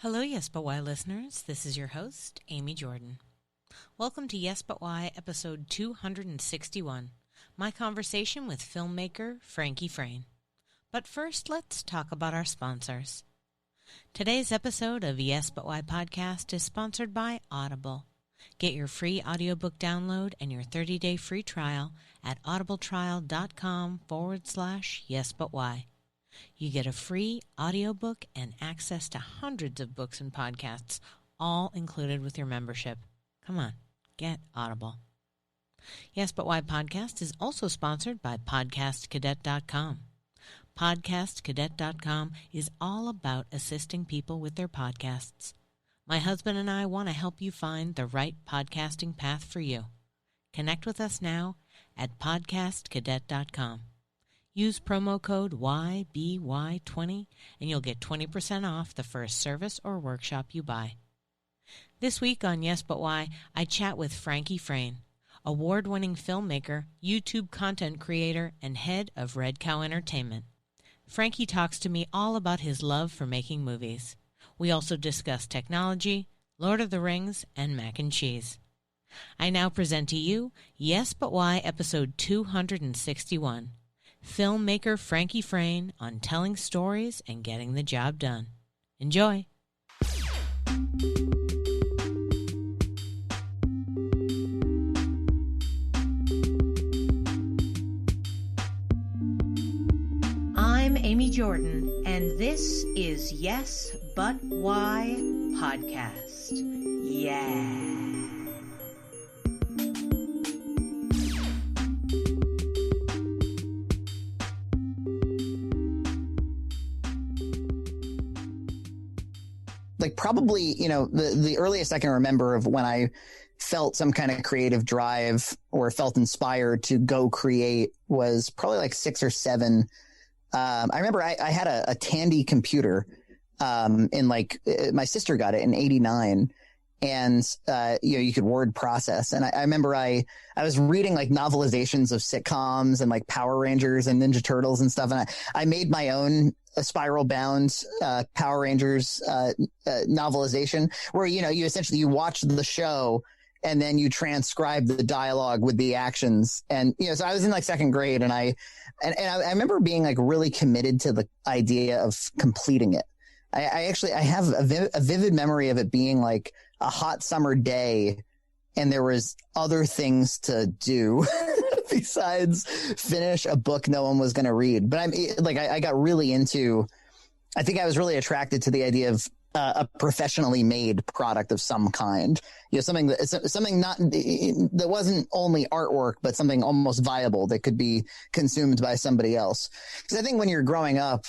Hello, Yes But Why listeners. This is your host, Amy Jordan. Welcome to Yes But Why, episode 261, my conversation with filmmaker Frankie Frain. But first, let's talk about our sponsors. Today's episode of Yes But Why podcast is sponsored by Audible. Get your free audiobook download and your 30-day free trial at audibletrial.com/yesbutwhy. You get a free audiobook and access to hundreds of books and podcasts, all included with your membership. Come on, get Audible. Yes But Why podcast is also sponsored by podcastcadet.com. Podcastcadet.com is all about assisting people with their podcasts. My husband and I want to help you find the right podcasting path for you. Connect with us now at podcastcadet.com. Use promo code YBY20 and you'll get 20% off the first service or workshop you buy. This week on Yes But Why, I chat with Frankie Frain, award-winning filmmaker, YouTube content creator, and head of Red Cow Entertainment. Frankie talks to me all about his love for making movies. We also discuss technology, Lord of the Rings, and mac and cheese. I now present to you Yes But Why episode 261. Filmmaker Frankie Frain on telling stories and getting the job done. Enjoy! I'm Amy Jordan, and this is Yes But Why podcast. Yeah! Like probably, the earliest I can remember of when I felt some kind of creative drive or felt inspired to go create was probably like 6 or 7. I remember I had a Tandy computer my sister got it in 89. And, you could word process. And I remember I was reading like novelizations of sitcoms and like Power Rangers and Ninja Turtles and stuff. And I made my own spiral bound Power Rangers novelization where, you essentially you watch the show and then you transcribe the dialogue with the actions. And, so I was in like second grade and I remember being like really committed to the idea of completing it. I have a vivid memory of it being like a hot summer day and there was other things to do besides finish a book no one was going to read. But I got really into, I think I was really attracted to the idea of a professionally made product of some kind, something not that wasn't only artwork, but something almost viable that could be consumed by somebody else. Because I think when you're growing up,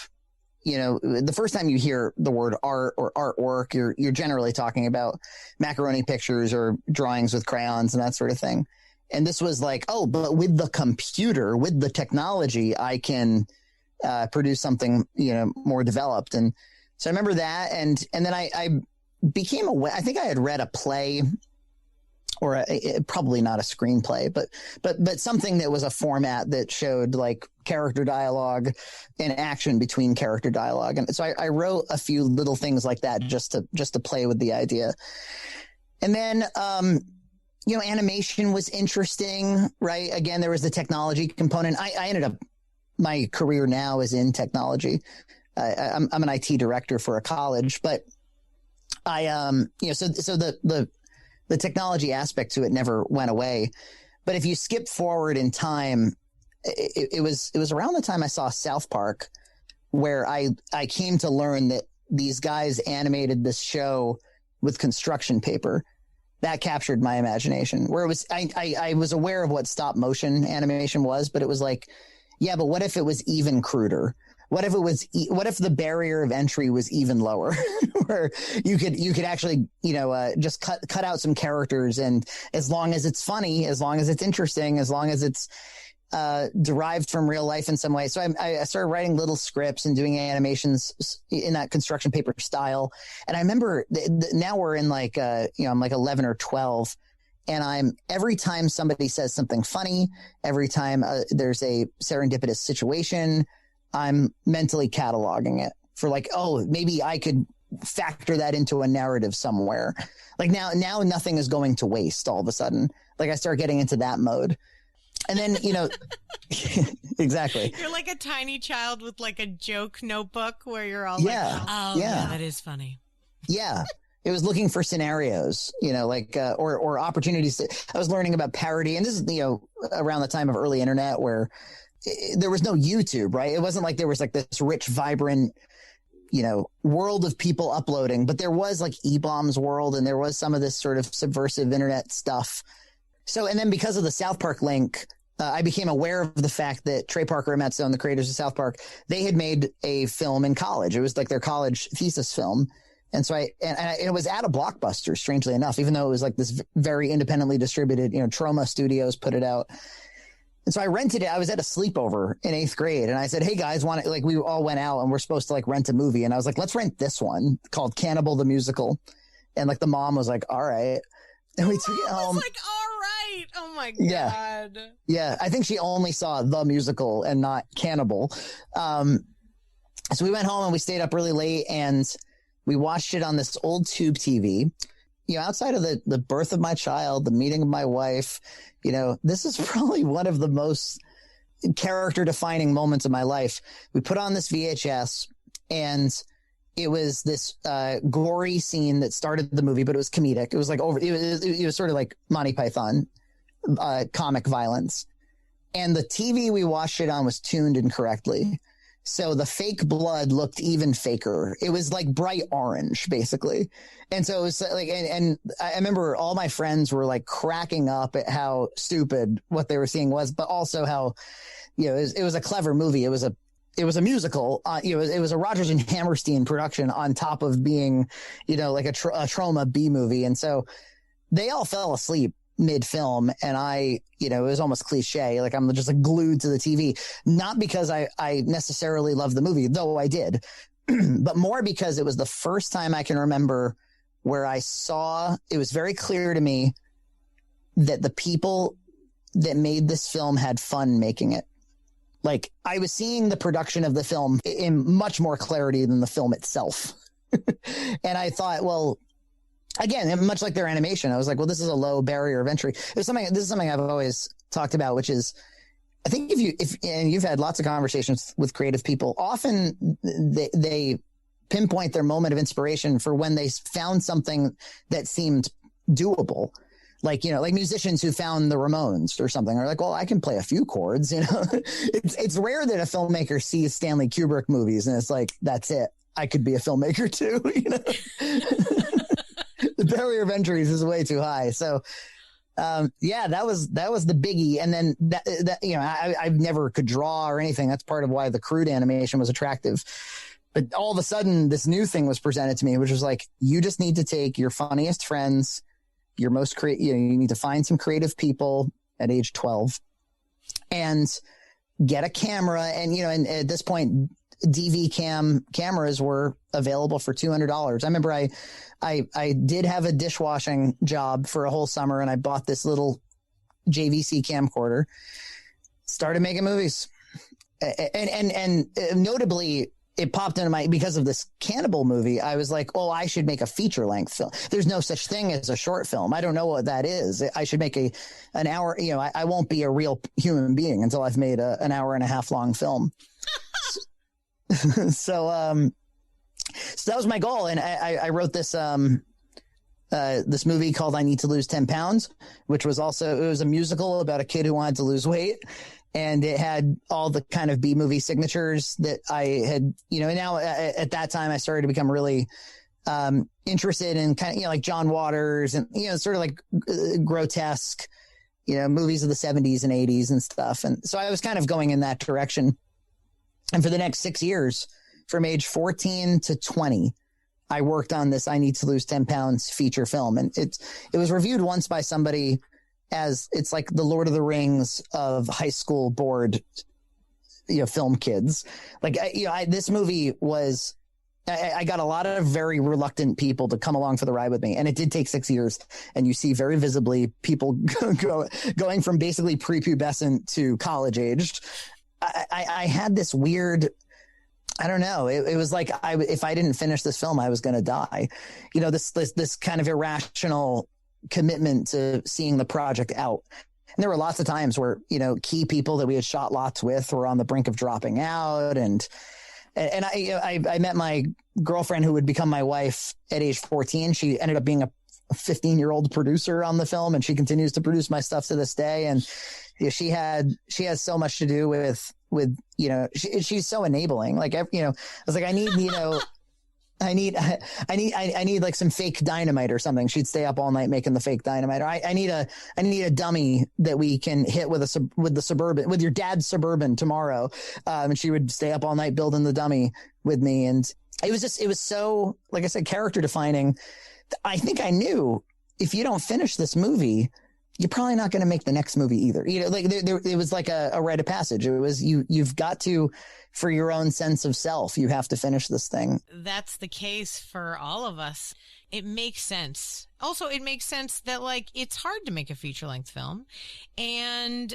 the first time you hear the word art or artwork, you're generally talking about macaroni pictures or drawings with crayons and that sort of thing. And this was like, oh, but with the computer, with the technology, I can produce something, more developed. And so I remember that. And then I became aware, I think I had read a play or probably not a screenplay, but something that was a format that showed like character dialogue and action between character dialogue. And so I wrote a few little things like that just to play with the idea. And then, animation was interesting, right? Again, there was the technology component. I ended up, my career now is in technology. I'm an IT director for a college, but so the technology aspect to it never went away. But if you skip forward in time, it was around the time I saw South Park where I came to learn that these guys animated this show with construction paper. That captured my imagination, where it was, I was aware of what stop motion animation was, but it was like, yeah, but what if it was even cruder? What if the barrier of entry was even lower, where you could actually, just cut out some characters, and as long as it's funny, as long as it's interesting, as long as it's derived from real life in some way. So I started writing little scripts and doing animations in that construction paper style. And I remember now we're in like, I'm like 11 or 12. And every time somebody says something funny, every time there's a serendipitous situation, I'm mentally cataloging it for like, oh, maybe I could factor that into a narrative somewhere. Like now nothing is going to waste all of a sudden. Like I start getting into that mode. And then, exactly. You're like a tiny child with like a joke notebook where you're all yeah, that is funny. Yeah. It was looking for scenarios, or opportunities. I was learning about parody. And this is, around the time of early internet where there was no YouTube, right? It wasn't like there was like this rich, vibrant, world of people uploading, but there was like E-Bombs world, and there was some of this sort of subversive internet stuff. So, and then because of the South Park link, I became aware of the fact that Trey Parker and Matt Stone, the creators of South Park, they had made a film in college. It was like their college thesis film. And so it was at a Blockbuster, strangely enough, even though it was like this very independently distributed, Troma Studios put it out. And so I rented it. I was at a sleepover in 8th grade, and I said, "Hey guys, we all went out and we're supposed to like rent a movie." And I was like, "Let's rent this one called Cannibal the Musical." And like the mom was like, "All right." And we took it home. Like, all right. Oh my God. Yeah. I think she only saw the musical and not Cannibal. So we went home and we stayed up really late, and we watched it on this old tube TV. Outside of the birth of my child, the meeting of my wife, this is probably one of the most character defining moments of my life. We put on this VHS, and it was this gory scene that started the movie, but it was comedic. It was like it was sort of like Monty Python comic violence. And the TV we watched it on was tuned incorrectly. So the fake blood looked even faker. It was like bright orange, basically. And so it was like, and I remember all my friends were like cracking up at how stupid what they were seeing was, but also how, it was a clever movie. It was a musical. It was a Rodgers and Hammerstein production on top of being, like a Troma B movie. And so they all fell asleep mid-film, and it was almost cliche. Like I'm just like glued to the TV, not because I necessarily loved the movie, though I did, but more because it was the first time I can remember where I saw, it was very clear to me that the people that made this film had fun making it. Like I was seeing the production of the film in much more clarity than the film itself. And I thought, well, again, much like their animation, I was like, well, this is a low barrier of entry. This is something I've always talked about, which is, I think and you've had lots of conversations with creative people, often they pinpoint their moment of inspiration for when they found something that seemed doable. Like, like musicians who found the Ramones or something are like, well, I can play a few chords, it's rare that a filmmaker sees Stanley Kubrick movies and it's like, that's it. I could be a filmmaker too, The barrier of entries is way too high. So, that was the biggie. And then I never could draw or anything. That's part of why the crude animation was attractive. But all of a sudden, this new thing was presented to me, which was like, you just need to take your funniest friends, your most you need to find some creative people at age 12 and get a camera. And at this point, DV cameras were available for $200. I remember I did have a dishwashing job for a whole summer, and I bought this little JVC camcorder, started making movies. And notably, it popped into because of this Cannibal movie, I was like, oh, I should make a feature length film. There's no such thing as a short film. I don't know what that is. I should make an hour, I won't be a real human being until I've made an hour and a half long film. So that was my goal. And I wrote this movie called I Need to Lose 10 Pounds, which was it was a musical about a kid who wanted to lose weight. And it had all the kind of B movie signatures that I had, and now at that time I started to become really interested in kind of, like John Waters and, sort of like grotesque, movies of the 70s and 80s and stuff. And so I was kind of going in that direction. And for the next 6 years, from age 14 to 20, I worked on this I Need to Lose 10 Pounds feature film. And it was reviewed once by somebody as it's like the Lord of the Rings of high school board, film kids. Like, this movie was, I got a lot of very reluctant people to come along for the ride with me. And it did take 6 years. And you see very visibly people going from basically prepubescent to college aged. I had this weird, I don't know. It was like if I didn't finish this film, I was going to die. You know, this kind of irrational commitment to seeing the project out. And there were lots of times where, you know, key people that we had shot lots with were on the brink of dropping out. And I met my girlfriend who would become my wife at age 14. She ended up being a 15-year-old producer on the film, and she continues to produce my stuff to this day. And you know, she has so much to do with, you know, she's so enabling. Like, you know, I was like, I need, you know, I need like some fake dynamite or something. She'd stay up all night making the fake dynamite. Or I need a dummy that we can hit with your dad's Suburban tomorrow. And she would stay up all night building the dummy with me. And it was so, like I said, character defining. I think I knew if you don't finish this movie, you're probably not going to make the next movie either. You know, like it was like a rite of passage. It was you've got to, for your own sense of self, you have to finish this thing. That's the case for all of us. It makes sense. Also, it makes sense that like it's hard to make a feature length film, and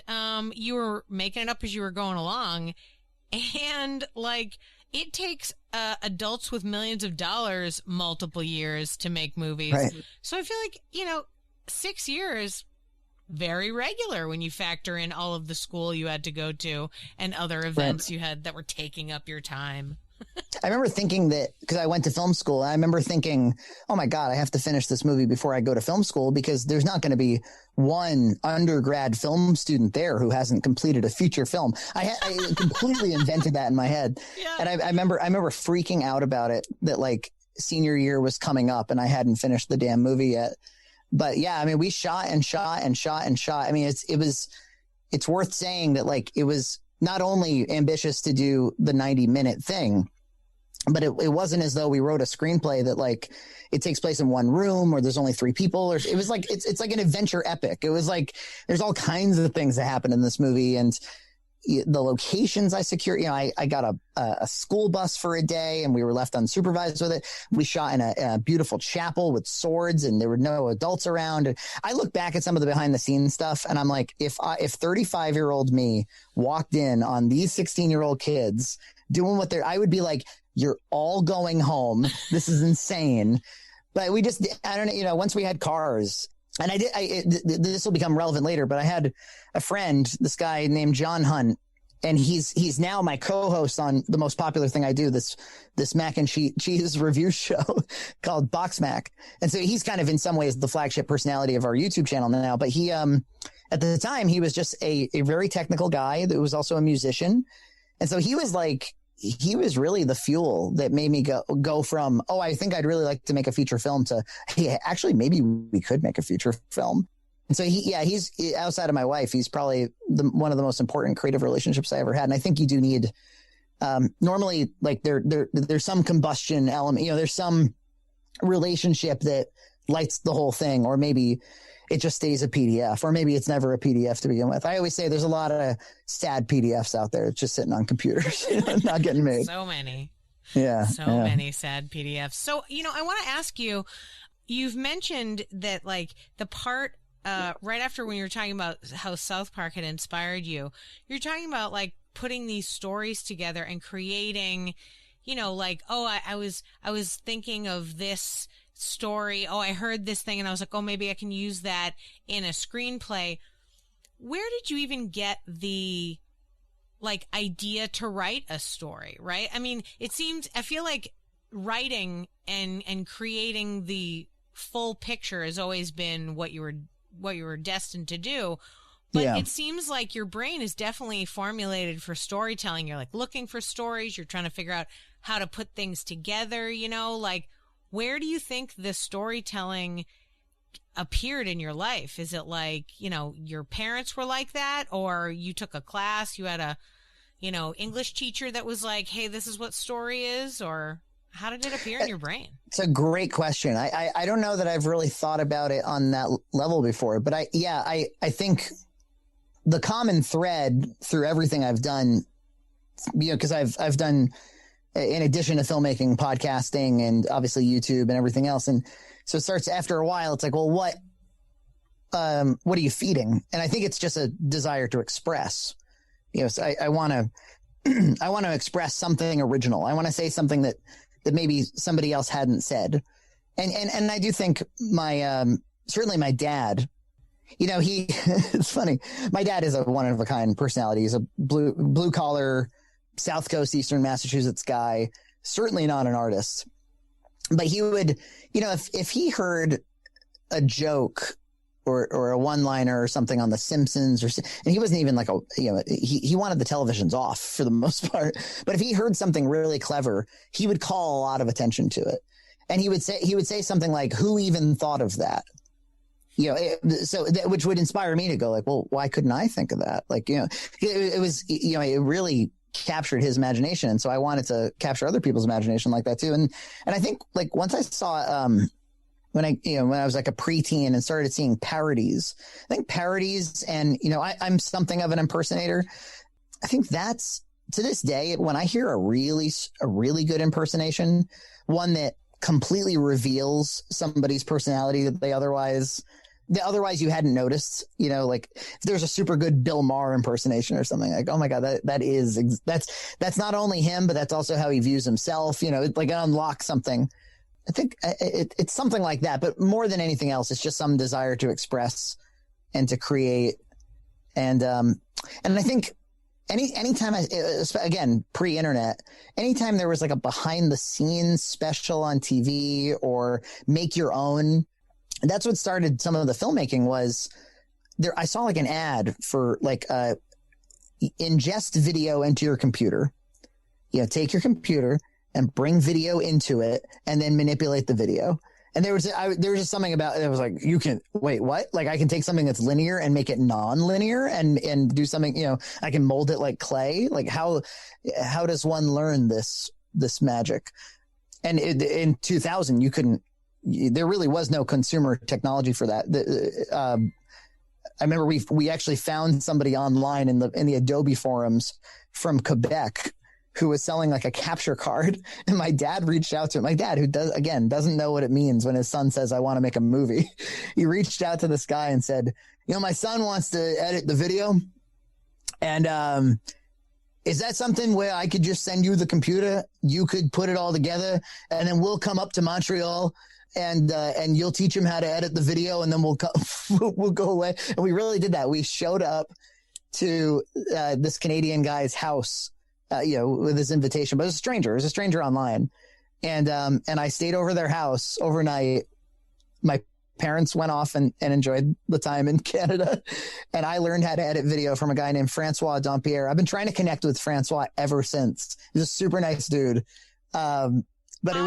you were making it up as you were going along, and like it takes adults with millions of dollars multiple years to make movies. Right. So I feel like, you know, 6 years. Very regular when you factor in all of the school you had to go to and other events you had that were taking up your time. I remember thinking that because I went to film school, I remember thinking, oh my God, I have to finish this movie before I go to film school, because there's not going to be one undergrad film student there who hasn't completed a feature film. I completely invented that in my head. Yeah. And I remember freaking out about it, that like senior year was coming up and I hadn't finished the damn movie yet. But yeah, I mean, we shot and shot and shot and shot. I mean, it's worth saying that like it was not only ambitious to do the 90-minute thing, but it wasn't as though we wrote a screenplay that like it takes place in one room or there's only 3 people, or it was like it's like an adventure epic. It was like there's all kinds of things that happen in this movie, and the locations I secured, you know, I got a school bus for a day and we were left unsupervised with it. We shot in a beautiful chapel with swords and there were no adults around. And I look back at some of the behind the scenes stuff and I'm like, if 35-year-old me walked in on these 16-year-old kids doing what I would be like, you're all going home. This is insane. But I don't know, you know, once we had cars, and this will become relevant later, but I had a friend, this guy named John Hunt, and he's now my co-host on the most popular thing I do, this mac and cheese review show called Box Mac. And so he's kind of in some ways the flagship personality of our YouTube channel now, but he, at the time he was just a very technical guy that was also a musician. And so he was really the fuel that made me go from, oh, I think I'd really like to make a feature film to, hey, actually, maybe we could make a feature film. And so he's outside of my wife, he's probably one of the most important creative relationships I ever had. And I think you do need, normally like there's some combustion element, you know, there's some relationship that lights the whole thing, or maybe it just stays a PDF, or maybe it's never a PDF to begin with. I always say there's a lot of sad PDFs out there just sitting on computers, not getting made. So many. Yeah. Many sad PDFs. So, you know, I want to ask you, you've mentioned that like the part right after when you were talking about how South Park had inspired you, you're talking about like putting these stories together and creating, you know, like, oh, I was thinking of this story. Oh, I heard this thing and I was like, oh, maybe I can use that in a screenplay. Where did you even get the like idea to write a story, right? I mean, I feel like writing and creating the full picture has always been what you were destined to do. But It seems like your brain is definitely formulated for storytelling. You're like looking for stories. You're trying to figure out how to put things together, you know, like, where do you think the storytelling appeared in your life? Is it like, you know, your parents were like that, or you took a class, you had a, you know, English teacher that was like, hey, this is what story is, or how did it appear in your brain? It's a great question. I don't know that I've really thought about it on that level before, but I think the common thread through everything I've done, you know, because I've done, in addition to filmmaking, podcasting, and obviously YouTube and everything else. And so it starts after a while, it's like, well, what are you feeding? And I think it's just a desire to express, you know, so I want to, I want to express something original. I want to say something that maybe somebody else hadn't said. And I do think certainly my dad, it's funny. My dad is a one of a kind personality. He's a blue collar, South Coast, Eastern Massachusetts guy, certainly not an artist, but he would, if he heard a joke or a one-liner or something on The Simpsons, and he wasn't even like he wanted the televisions off for the most part. But if he heard something really clever, he would call a lot of attention to it, and he would say something like, "Who even thought of that?" Which would inspire me to go like, "Well, why couldn't I think of that?" Like, it was, it really captured his imagination, and so I wanted to capture other people's imagination like that too. And I think like once I saw when I was like a preteen and started seeing parodies, I think parodies and, I'm something of an impersonator. I think that's, to this day, when I hear a really good impersonation, one that completely reveals somebody's personality that otherwise you hadn't noticed, like if there's a super good Bill Maher impersonation or something, like, oh my God, that's not only him, but that's also how he views himself, like it unlocks something. I think it's something like that, but more than anything else, it's just some desire to express and to create. And I think anytime again, pre-internet, anytime there was like a behind the scenes special on TV or make your own, that's what started some of the filmmaking was there. I saw like an ad for like, ingest video into your computer, take your computer and bring video into it and then manipulate the video. And there was just something about it. It was like, you can wait, what? Like I can take something that's linear and make it non-linear and do something, I can mold it like clay. Like how does one learn this magic? And in 2000, there really was no consumer technology for that. I remember we actually found somebody online in the Adobe forums from Quebec who was selling like a capture card, and my dad reached out to him. My dad, who doesn't know what it means when his son says, "I want to make a movie." He reached out to this guy and said, "My son wants to edit the video, and is that something where I could just send you the computer? You could put it all together, and then we'll come up to Montreal." And you'll teach him how to edit the video, and then we'll go away. And we really did that. We showed up to this Canadian guy's house, with his invitation, but it was a stranger online. And I stayed over their house overnight. My parents went off and enjoyed the time in Canada. And I learned how to edit video from a guy named François Dompierre. I've been trying to connect with François ever since. He's a super nice dude. But I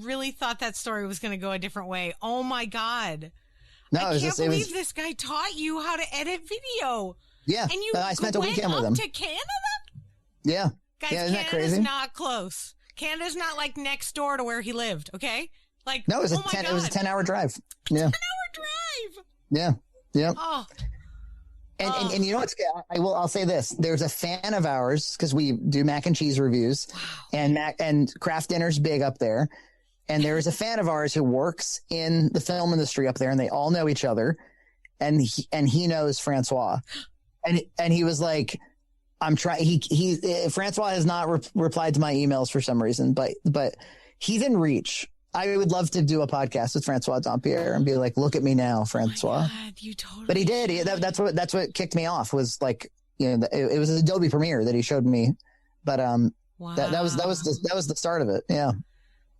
really thought that story was going to go a different way. Oh my God. No, I can't believe this guy taught you how to edit video. Yeah. And I spent a weekend with him. To Canada? Yeah. Guys, isn't that crazy? Canada's not close. Canada's not like next door to where he lived. Okay. Like, no, it was a 10-hour drive. Yeah. 10-hour drive. Yeah. Yeah. Oh. And you know what's, I'll say this. There's a fan of ours, because we do mac and cheese reviews, and craft dinner's big up there. And there is a fan of ours who works in the film industry up there, and they all know each other. And he knows François. And he was like, I'm trying, François has not replied to my emails for some reason, but he's in reach. I would love to do a podcast with François Dompierre and be like, look at me now, François. Oh my God, you totally. But he did. That's what kicked me off, was like, it was Adobe Premiere that he showed me. But wow. that was the start of it. Yeah.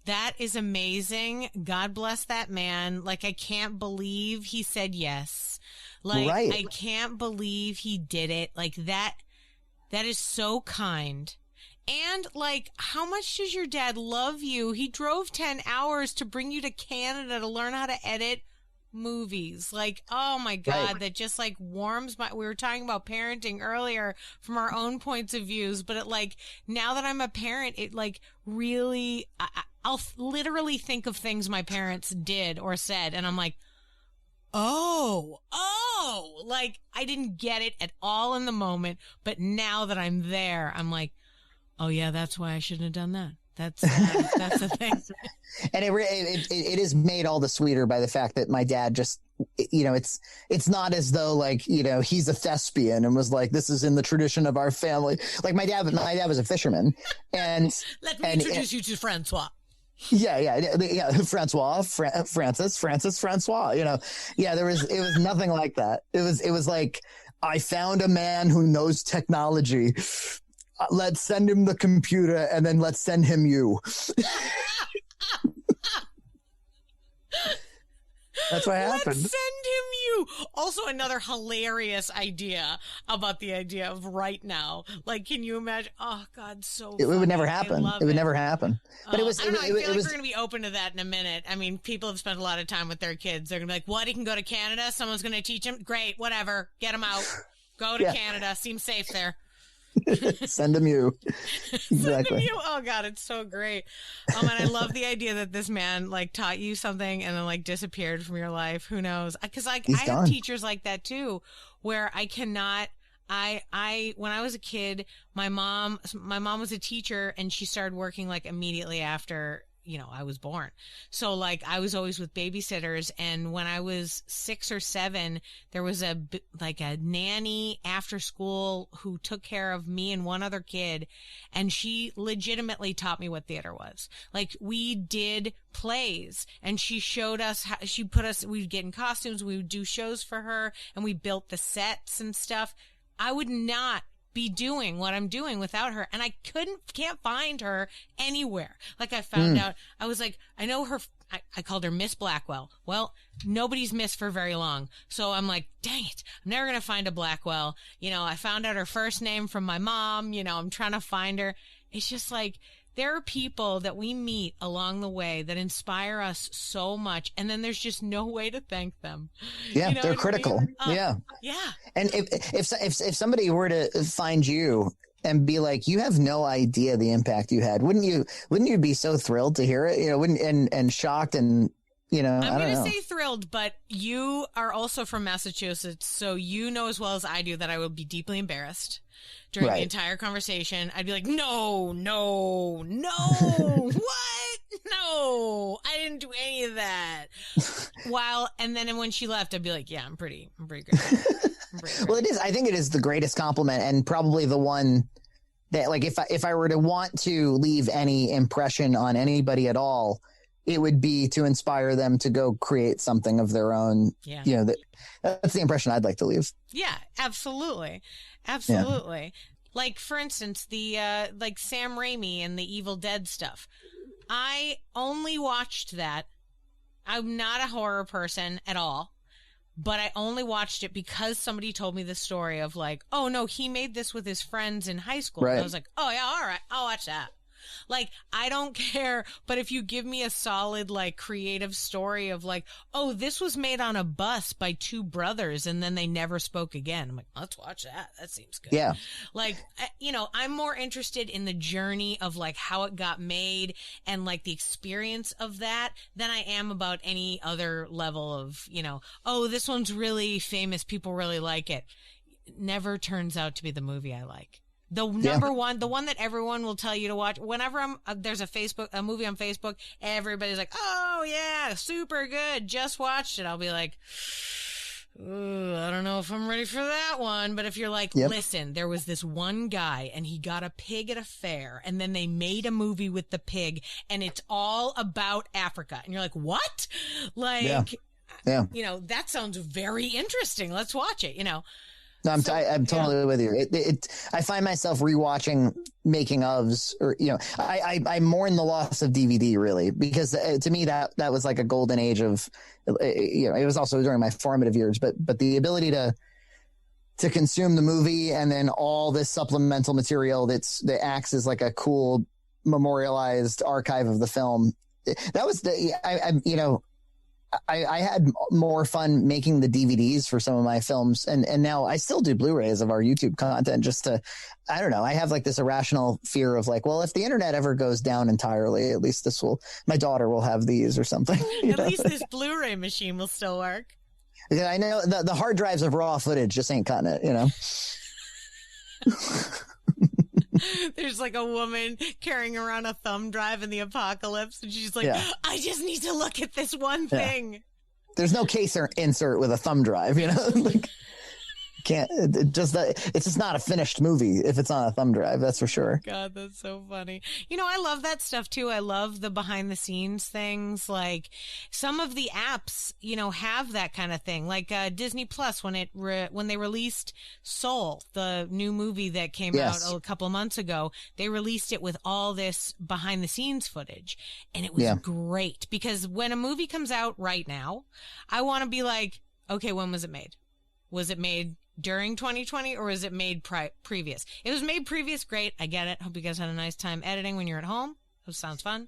That is amazing. God bless that man. Like, I can't believe he said yes. Like, right. I can't believe he did it. Like that is so kind. And, like, how much does your dad love you? He drove 10 hours to bring you to Canada to learn how to edit movies. Like, oh, my God, right. That just, like, warms my... We were talking about parenting earlier from our own points of views, but it, like, now that I'm a parent, it, like, really... I'll literally think of things my parents did or said, and I'm like, oh, like, I didn't get it at all in the moment, but now that I'm there, I'm like, oh yeah, that's why I shouldn't have done that. That's the thing. And it is made all the sweeter by the fact that my dad just it's not as though like, he's a thespian and was like, this is in the tradition of our family. Like my dad was a fisherman, and let me introduce you to François. Yeah. François. It was nothing like that. It was like, I found a man who knows technology. Let's send him the computer, and then let's send him you. That's what happened. Let's send him you. Also, another hilarious idea about the idea of right now. Like, can you imagine? Oh God, so it would never happen. It would never happen. But it was. I don't know. I feel like we're going to be open to that in a minute. I mean, people have spent a lot of time with their kids. They're going to be like, "What? He can go to Canada? Someone's going to teach him? Great, whatever. Get him out. Go to Canada. Seems safe there." Send him you. Exactly. Send him you. Oh God, it's so great. And I love the idea that this man like taught you something and then like disappeared from your life. Who knows? Because like I have teachers like that too, where I cannot. When I was a kid, my mom was a teacher, and she started working like immediately after I was born. So like I was always with babysitters, and when I was 6 or 7, there was a nanny after school who took care of me and one other kid, and she legitimately taught me what theater was. Like we did plays, and she showed us how we'd get in costumes, we would do shows for her, and we built the sets and stuff. I would not be doing what I'm doing without her, and I can't find her anywhere. Like I found out, I was like, I know her. I called her Miss Blackwell. Well, nobody's Miss for very long, so I'm like, dang it, I'm never gonna find a Blackwell. I found out her first name from my mom. I'm trying to find her. It's just like, there are people that we meet along the way that inspire us so much, and then there's just no way to thank them. Yeah, they're critical. Yeah. And if somebody were to find you and be like, you have no idea the impact you had, wouldn't you be so thrilled to hear it? And shocked, and I'm going to say thrilled, but you are also from Massachusetts, so you know as well as I do that I would be deeply embarrassed during the entire conversation. I'd be like, no, what? No, I didn't do any of that. And then when she left, I'd be like, yeah, I'm pretty great. Well, it is. I think it is the greatest compliment, and probably the one that, like, if I were to want to leave any impression on anybody at all, it would be to inspire them to go create something of their own. Yeah. That's the impression I'd like to leave. Yeah, absolutely. Yeah. Like, for instance, the like Sam Raimi and the Evil Dead stuff. I only watched that. I'm not a horror person at all, but I only watched it because somebody told me the story of like, oh no, he made this with his friends in high school. Right. And I was like, oh yeah, all right, I'll watch that. Like, I don't care, but if you give me a solid, like, creative story of, like, oh, this was made on a bus by 2 brothers and then they never spoke again, I'm like, let's watch that. That seems good. Yeah. Like, I'm more interested in the journey of, like, how it got made and, like, the experience of that than I am about any other level of, oh, this one's really famous, people really like it. It never turns out to be the movie I like. The number one, the one that everyone will tell you to watch. Whenever there's a movie on Facebook, everybody's like, "Oh yeah, super good, just watched it." I'll be like, "Ooh, I don't know if I'm ready for that one." But if you're like, "Listen, there was this one guy, and he got a pig at a fair, and then they made a movie with the pig, and it's all about Africa," and you're like, "What?" Like, that sounds very interesting. Let's watch it. No, I'm totally with you. I find myself rewatching making ofs, or I mourn the loss of DVD really, because to me that was like a golden age of, it was also during my formative years, but the ability to consume the movie and then all this supplemental material that acts as like a cool memorialized archive of the film. That was I had more fun making the DVDs for some of my films, and now I still do Blu-rays of our YouTube content just to, I don't know, I have like this irrational fear of like, well, if the internet ever goes down entirely, at least my daughter will have these or something. At least this Blu-ray machine will still work. Yeah, I know the hard drives of raw footage just ain't cutting it, There's like a woman carrying around a thumb drive in the apocalypse, and she's like, I just need to look at this one thing. There's no case or insert with a thumb drive, you know? Like, it's just not a finished movie if it's on a thumb drive. That's for sure. God, that's so funny. You know, I love that stuff too. I love the behind the scenes things. Like some of the apps, you know, have that kind of thing. Like Disney Plus, when they released Soul, the new movie that came out a couple months ago, they released it with all this behind the scenes footage, and it was great because when a movie comes out right now, I want to be like, okay, when was it made? Was it made during 2020 or was it made previous? It was made previous. Great. I get it. Hope you guys had a nice time editing when you're at home. That sounds fun.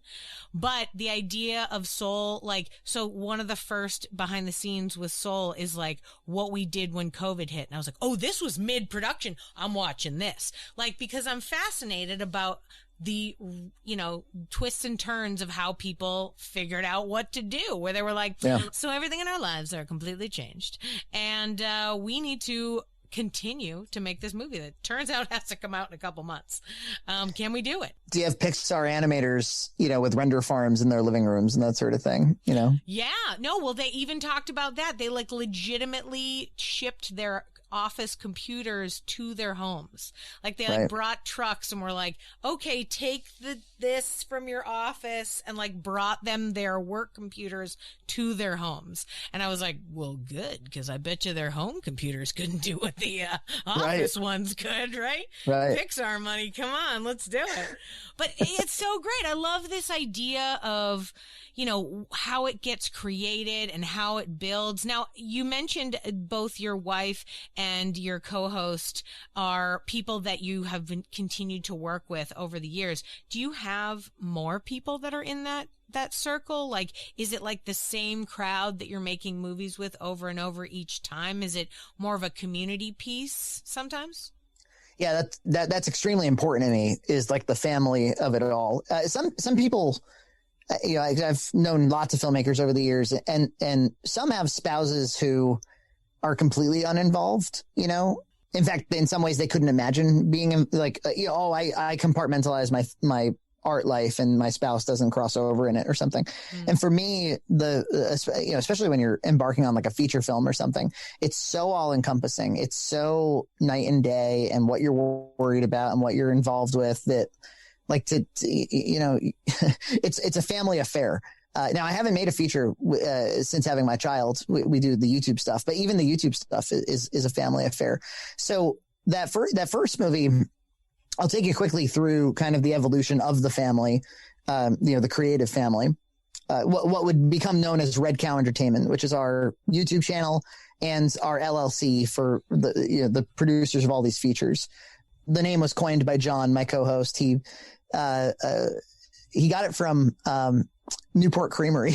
But the idea of Soul, like, so one of the first behind the scenes with Soul is like what we did when COVID hit. And I was like, oh, this was mid production. I'm watching this. Like, because I'm fascinated about the, you know, twists and turns of how people figured out what to do, where they were like, so everything in our lives are completely changed. And we need to continue to make this movie that turns out has to come out in a couple months. Can we do it? Do you have Pixar animators, you know, with render farms in their living rooms and that sort of thing, you know? Yeah. No, well, they even talked about that. They like legitimately shipped their office computers to their homes. Like they like brought trucks and were like, okay, take this from your office, and like brought them their work computers to their homes. And I was like, well, good, because I bet you their home computers couldn't do what the office ones could, right? Pixar money, come on, let's do it. But it's so great. I love this idea of, you know, how it gets created and how it builds. Now, you mentioned both your wife and your co-host are people that you have continued to work with over the years. Do you have more people that are in that circle? Like, is it like the same crowd that you're making movies with over and over each time? Is it more of a community piece sometimes? Yeah, that's extremely important to me, is like the family of it all. Some people, you know, I've known lots of filmmakers over the years, and some have spouses who are completely uninvolved, you know. In fact, in some ways they couldn't imagine being like, you know, I compartmentalize my art life and my spouse doesn't cross over in it or something. And for me, you know, especially when you're embarking on like a feature film or something, it's so all encompassing. It's so night and day, and what you're worried about and what you're involved with, that like to you know, it's a family affair. Now I haven't made a feature since having my child. We do the YouTube stuff, but even the YouTube stuff is a family affair. So that first movie, I'll take you quickly through kind of the evolution of the family, you know, the creative family, what would become known as Red Cow Entertainment, which is our YouTube channel and our LLC for the producers of all these features. The name was coined by John, my co-host. He got it from Newport Creamery,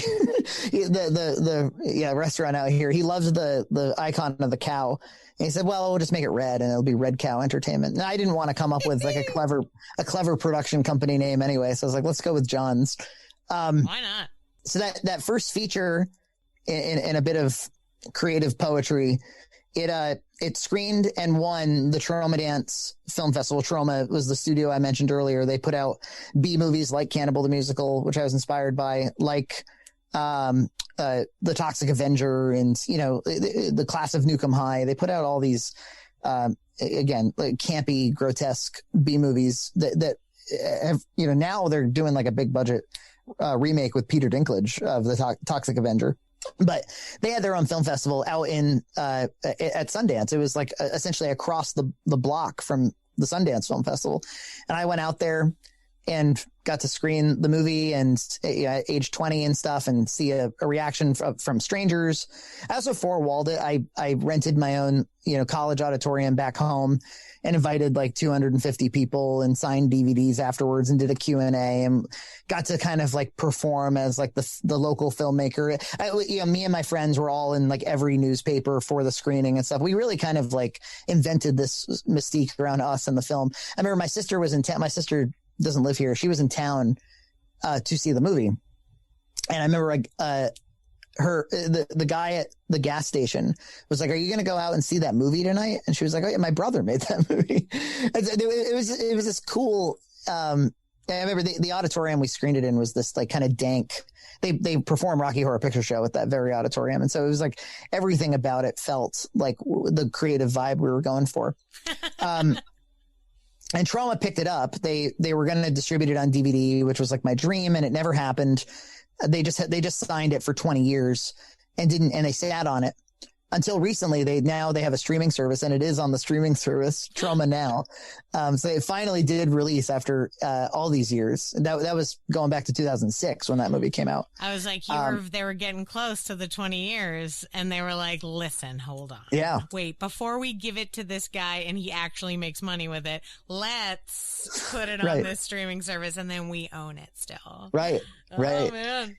the restaurant out here. He loves the icon of the cow. And he said, well, we'll just make it red and it'll be Red Cow Entertainment. And I didn't want to come up with like a clever production company name anyway. So I was like, let's go with John's. Why not? So that first feature in a bit of creative poetry, it screened and won the Troma Dance Film Festival. Troma was the studio I mentioned earlier. They put out B movies like Cannibal the Musical, which I was inspired by, like The Toxic Avenger, and you know, the Class of Nukem High. They put out all these again, like campy, grotesque B movies that have, you know, now they're doing like a big budget remake with Peter Dinklage of The Toxic Avenger. But they had their own film festival out in at Sundance. It was like essentially across the block from the Sundance Film Festival. And I went out there and got to screen the movie and at age 20 and stuff, and see a reaction from strangers. I also forewalled it. I rented my own, you know, college auditorium back home and invited like 250 people and signed DVDs afterwards and did a Q&A and got to kind of like perform as like the local filmmaker. You know, me and my friends were all in like every newspaper for the screening and stuff. We really kind of like invented this mystique around us and the film. I remember my sister was in town. My sister doesn't live here. She was in town to see the movie. And I remember the guy at the gas station was like, are you going to go out and see that movie tonight? And she was like, oh yeah, my brother made that movie. It was this cool I remember the auditorium we screened it in was this like kind of dank. They perform Rocky Horror Picture Show at that very auditorium. And so it was like everything about it felt like the creative vibe we were going for. And Trauma picked it up. They were going to distribute it on DVD, which was like my dream, and it never happened. They just signed it for 20 years and they sat on it until recently. They have a streaming service, and it is on the streaming service Trauma Now. So it finally did release after all these years. That was going back to 2006 when that movie came out. I was like, they were getting close to the 20 years, and they were like, listen, hold on. Yeah. Wait, before we give it to this guy and he actually makes money with it, let's put it on this streaming service, and then we own it still. Right. Right. Oh, man.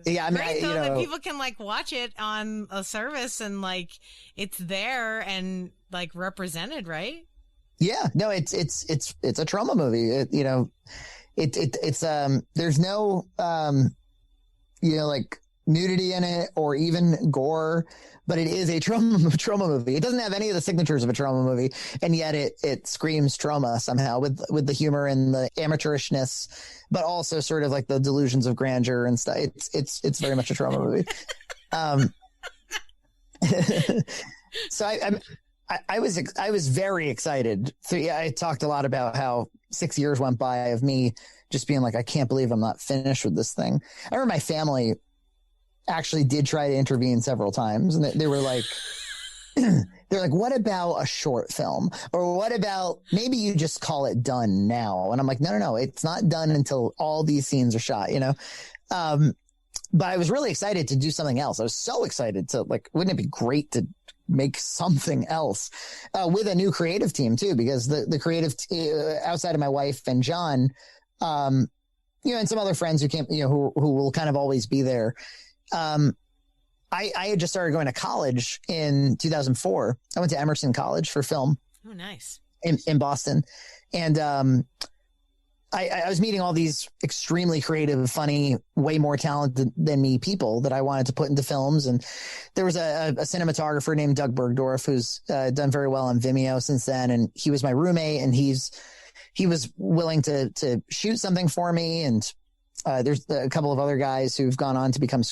Yeah, I mean, great though that people can like watch it on a service and like it's there and like represented, right? Yeah, no, it's a trauma movie. It's there's no like nudity in it or even gore, but it is a trauma movie. It doesn't have any of the signatures of a trauma movie, and yet it screams trauma somehow with the humor and the amateurishness, but also sort of like the delusions of grandeur and stuff. It's very much a trauma movie. So I was very excited. So yeah, I talked a lot about how 6 years went by of me just being like, I can't believe I'm not finished with this thing. I remember my family actually did try to intervene several times, and they were like, they're like, what about a short film? Or what about maybe you just call it done now? And I'm like, no, it's not done until all these scenes are shot, but I was really excited to do something else. I was so excited to like, wouldn't it be great to make something else with a new creative team too? Because the creative outside of my wife and John, and some other friends who came, who will kind of always be there. I had just started going to college in 2004. I went to Emerson College for film. Oh, nice. In Boston. And I was meeting all these extremely creative, funny, way more talented than me people that I wanted to put into films. And there was a cinematographer named Doug Bergdorf who's done very well on Vimeo since then. And he was my roommate, and he was willing to shoot something for me. And there's a couple of other guys who've gone on to become,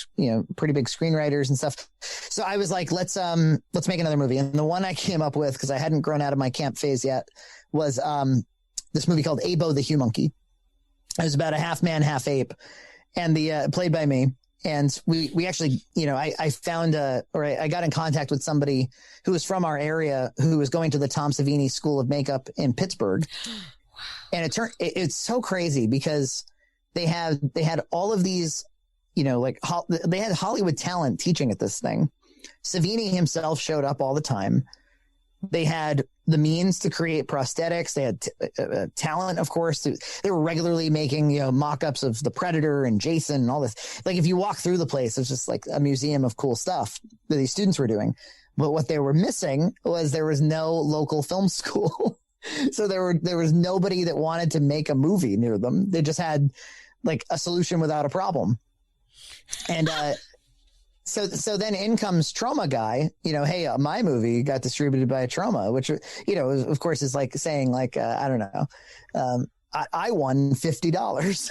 pretty big screenwriters and stuff. So I was like, let's make another movie. And the one I came up with, because I hadn't grown out of my camp phase yet, was this movie called Abo the Hue Monkey. It was about a half man, half ape, and played by me. And we actually, I found I got in contact with somebody who was from our area who was going to the Tom Savini School of Makeup in Pittsburgh. Wow. And it's so crazy because they had all of these, they had Hollywood talent teaching at this thing. Savini himself showed up all the time. They had the means to create prosthetics. They had talent, of course. They were regularly making, mock-ups of The Predator and Jason and all this. Like, if you walk through the place, it's just like a museum of cool stuff that these students were doing. But what they were missing was there was no local film school. So there was nobody that wanted to make a movie near them. They just had like a solution without a problem. And, So then in comes Trauma Guy, hey, my movie got distributed by Trauma, which, of course is like saying like, I don't know, I won $50,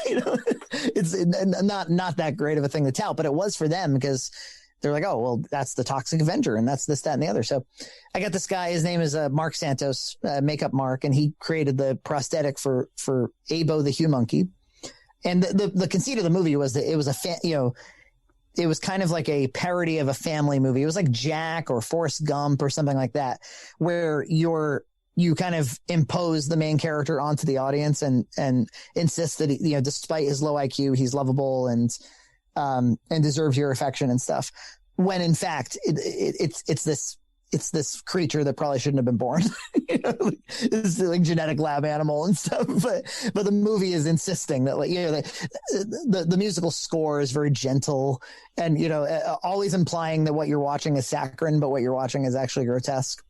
it's not that great of a thing to tout, but it was for them because they're like, oh, well, that's the Toxic Avenger and that's this, that, and the other. So I got this guy, his name is Mark Santos, Makeup Mark, and he created the prosthetic for Abo the Hue Monkey. And the conceit of the movie was that it was it was kind of like a parody of a family movie. It was like Jack or Forrest Gump or something like that, where you kind of impose the main character onto the audience and insist that, despite his low IQ, he's lovable and deserves your affection and stuff. When in fact, it's this creature that probably shouldn't have been born. It's like genetic lab animal and stuff. But the movie is insisting that, like, the musical score is very gentle and, always implying that what you're watching is saccharine, but what you're watching is actually grotesque.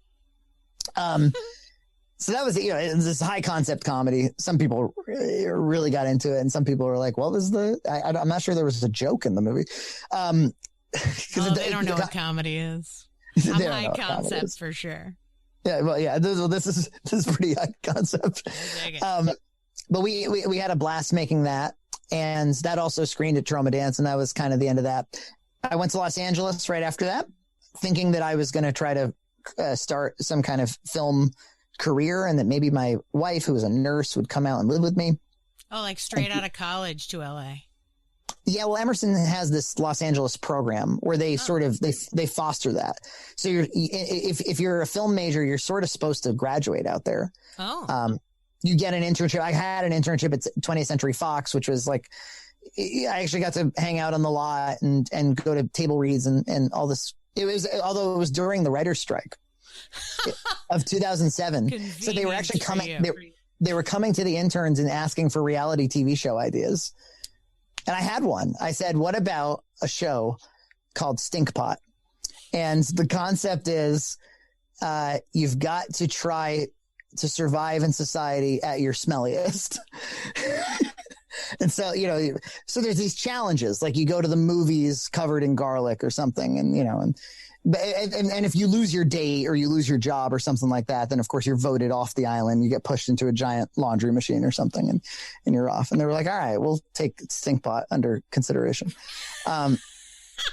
So that was, it's this high concept comedy. Some people really got into it, and some people were like, well, I'm not sure there was a joke in the movie. They don't know what comedy is. I'm high concept for sure. Yeah, well, yeah. This is pretty high concept. but we had a blast making that. And that also screened at Trauma Dance. And that was kind of the end of that. I went to Los Angeles right after that, thinking that I was going to try to start some kind of film career and that maybe my wife, who was a nurse, would come out and live with me. Oh, like straight out of college to LA. Yeah, well, Emerson has this Los Angeles program where they sort of they foster that. So if you're a film major, you're sort of supposed to graduate out there. Oh. You get an internship. I had an internship at 20th Century Fox, which was like, I actually got to hang out on the lot and go to table reads and all this. Although it was during the writer's strike of 2007. So they were actually coming, they were coming to the interns and asking for reality TV show ideas. And I had one. I said, what about a show called Stink Pot? And the concept is, you've got to try to survive in society at your smelliest. And so, so there's these challenges, like you go to the movies covered in garlic or something. And, and if you lose your date or you lose your job or something like that, then of course you're voted off the island. You get pushed into a giant laundry machine or something and you're off. And they were like, all right, we'll take Stink Pot under consideration.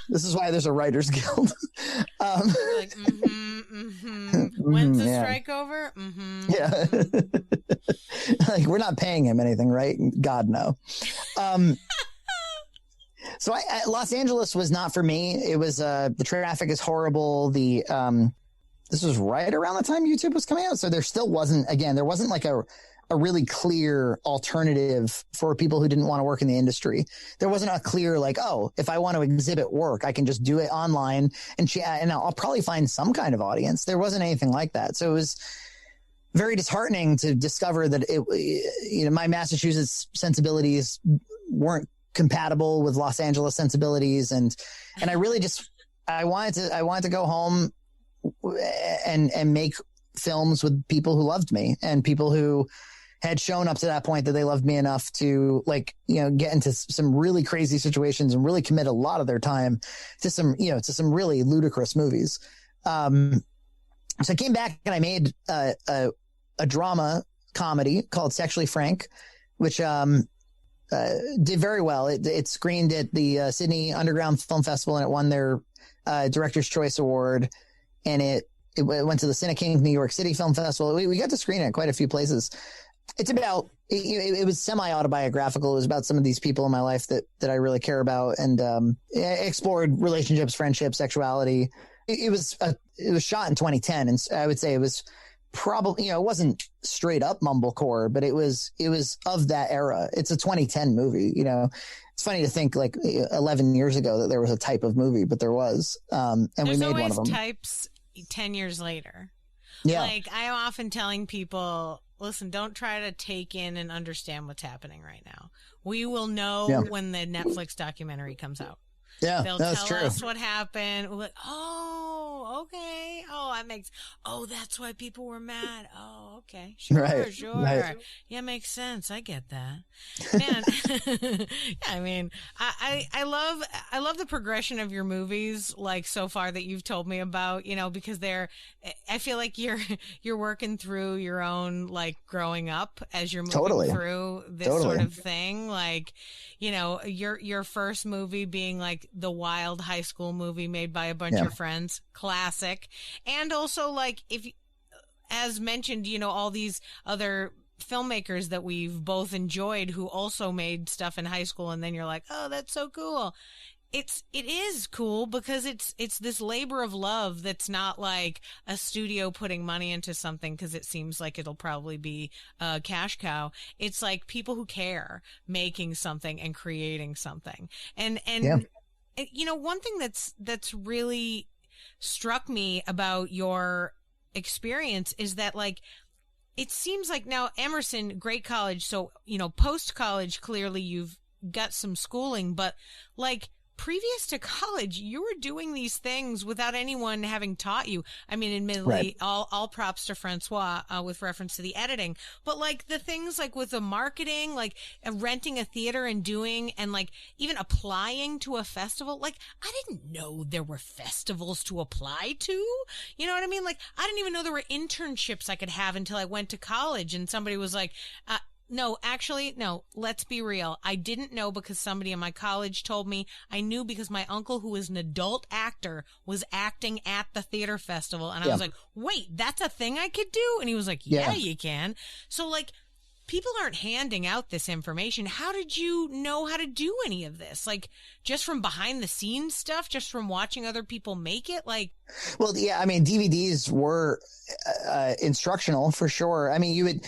This is why there's a writer's guild. Like, when's the strike over? Yeah. Like, we're not paying him anything, right? God, no. So Los Angeles was not for me. It was, the traffic is horrible. This was right around the time YouTube was coming out. So there still wasn't like a really clear alternative for people who didn't want to work in the industry. There wasn't a clear, like, oh, if I want to exhibit work, I can just do it online and I'll probably find some kind of audience. There wasn't anything like that. So it was very disheartening to discover that my Massachusetts sensibilities weren't compatible with Los Angeles sensibilities. And I really I wanted to go home and make films with people who loved me and people who had shown up to that point that they loved me enough to get into some really crazy situations and really commit a lot of their time to some really ludicrous movies. So I came back and I made a drama comedy called Sexually Frank, which did very well. It screened at the Sydney Underground Film Festival and it won their Director's Choice Award. And it went to the Cine King New York City Film Festival. We got to screen it at quite a few places. It's about, it was semi-autobiographical. It was about some of these people in my life that I really care about and explored relationships, friendships, sexuality. It was shot in 2010. And I would say it was probably, it wasn't straight up mumblecore, but it was of that era. It's a 2010 movie. It's funny to think like 11 years ago that there was a type of movie, but there was. And we made one of them. Types 10 years later. Yeah. Like I'm often telling people, listen, don't try to take in and understand what's happening right now. We will know when the Netflix documentary comes out. Yeah, they'll tell us what happened. We're like, oh, okay. Oh, that's why people were mad. Oh, okay. Sure. Right. Yeah, makes sense. I get that. Man, yeah, I mean, I love the progression of your movies, like so far that you've told me about, because I feel like you're working through your own, like growing up as you're moving through this sort of thing. Like, your first movie being like the wild high school movie made by a bunch of friends, classic. And also like as mentioned, all these other filmmakers that we've both enjoyed who also made stuff in high school. And then you're like, oh, that's so cool. It is cool because it's this labor of love that's not like a studio putting money into something because it seems like it'll probably be a cash cow. It's like people who care making something and creating something. And one thing that's really struck me about your experience is that like it seems like now Emerson, great college, so post college clearly you've got some schooling, but like previous to college, you were doing these things without anyone having taught you. I mean, admittedly, all props to François with reference to the editing, but like the things like with the marketing, like renting a theater and doing, and like even applying to a festival. Like I didn't know there were festivals to apply to. You know what I mean? Like I didn't even know there were internships I could have until I went to college and somebody was like, No, actually, no, let's be real. I didn't know because somebody in my college told me. I knew because my uncle, who is an adult actor, was acting at the theater festival. And I was like, wait, that's a thing I could do? And he was like, yeah, you can. So, like, people aren't handing out this information. How did you know how to do any of this? Like, just from behind the scenes stuff, just from watching other people make it? Like, well, yeah, I mean, DVDs were instructional for sure. I mean,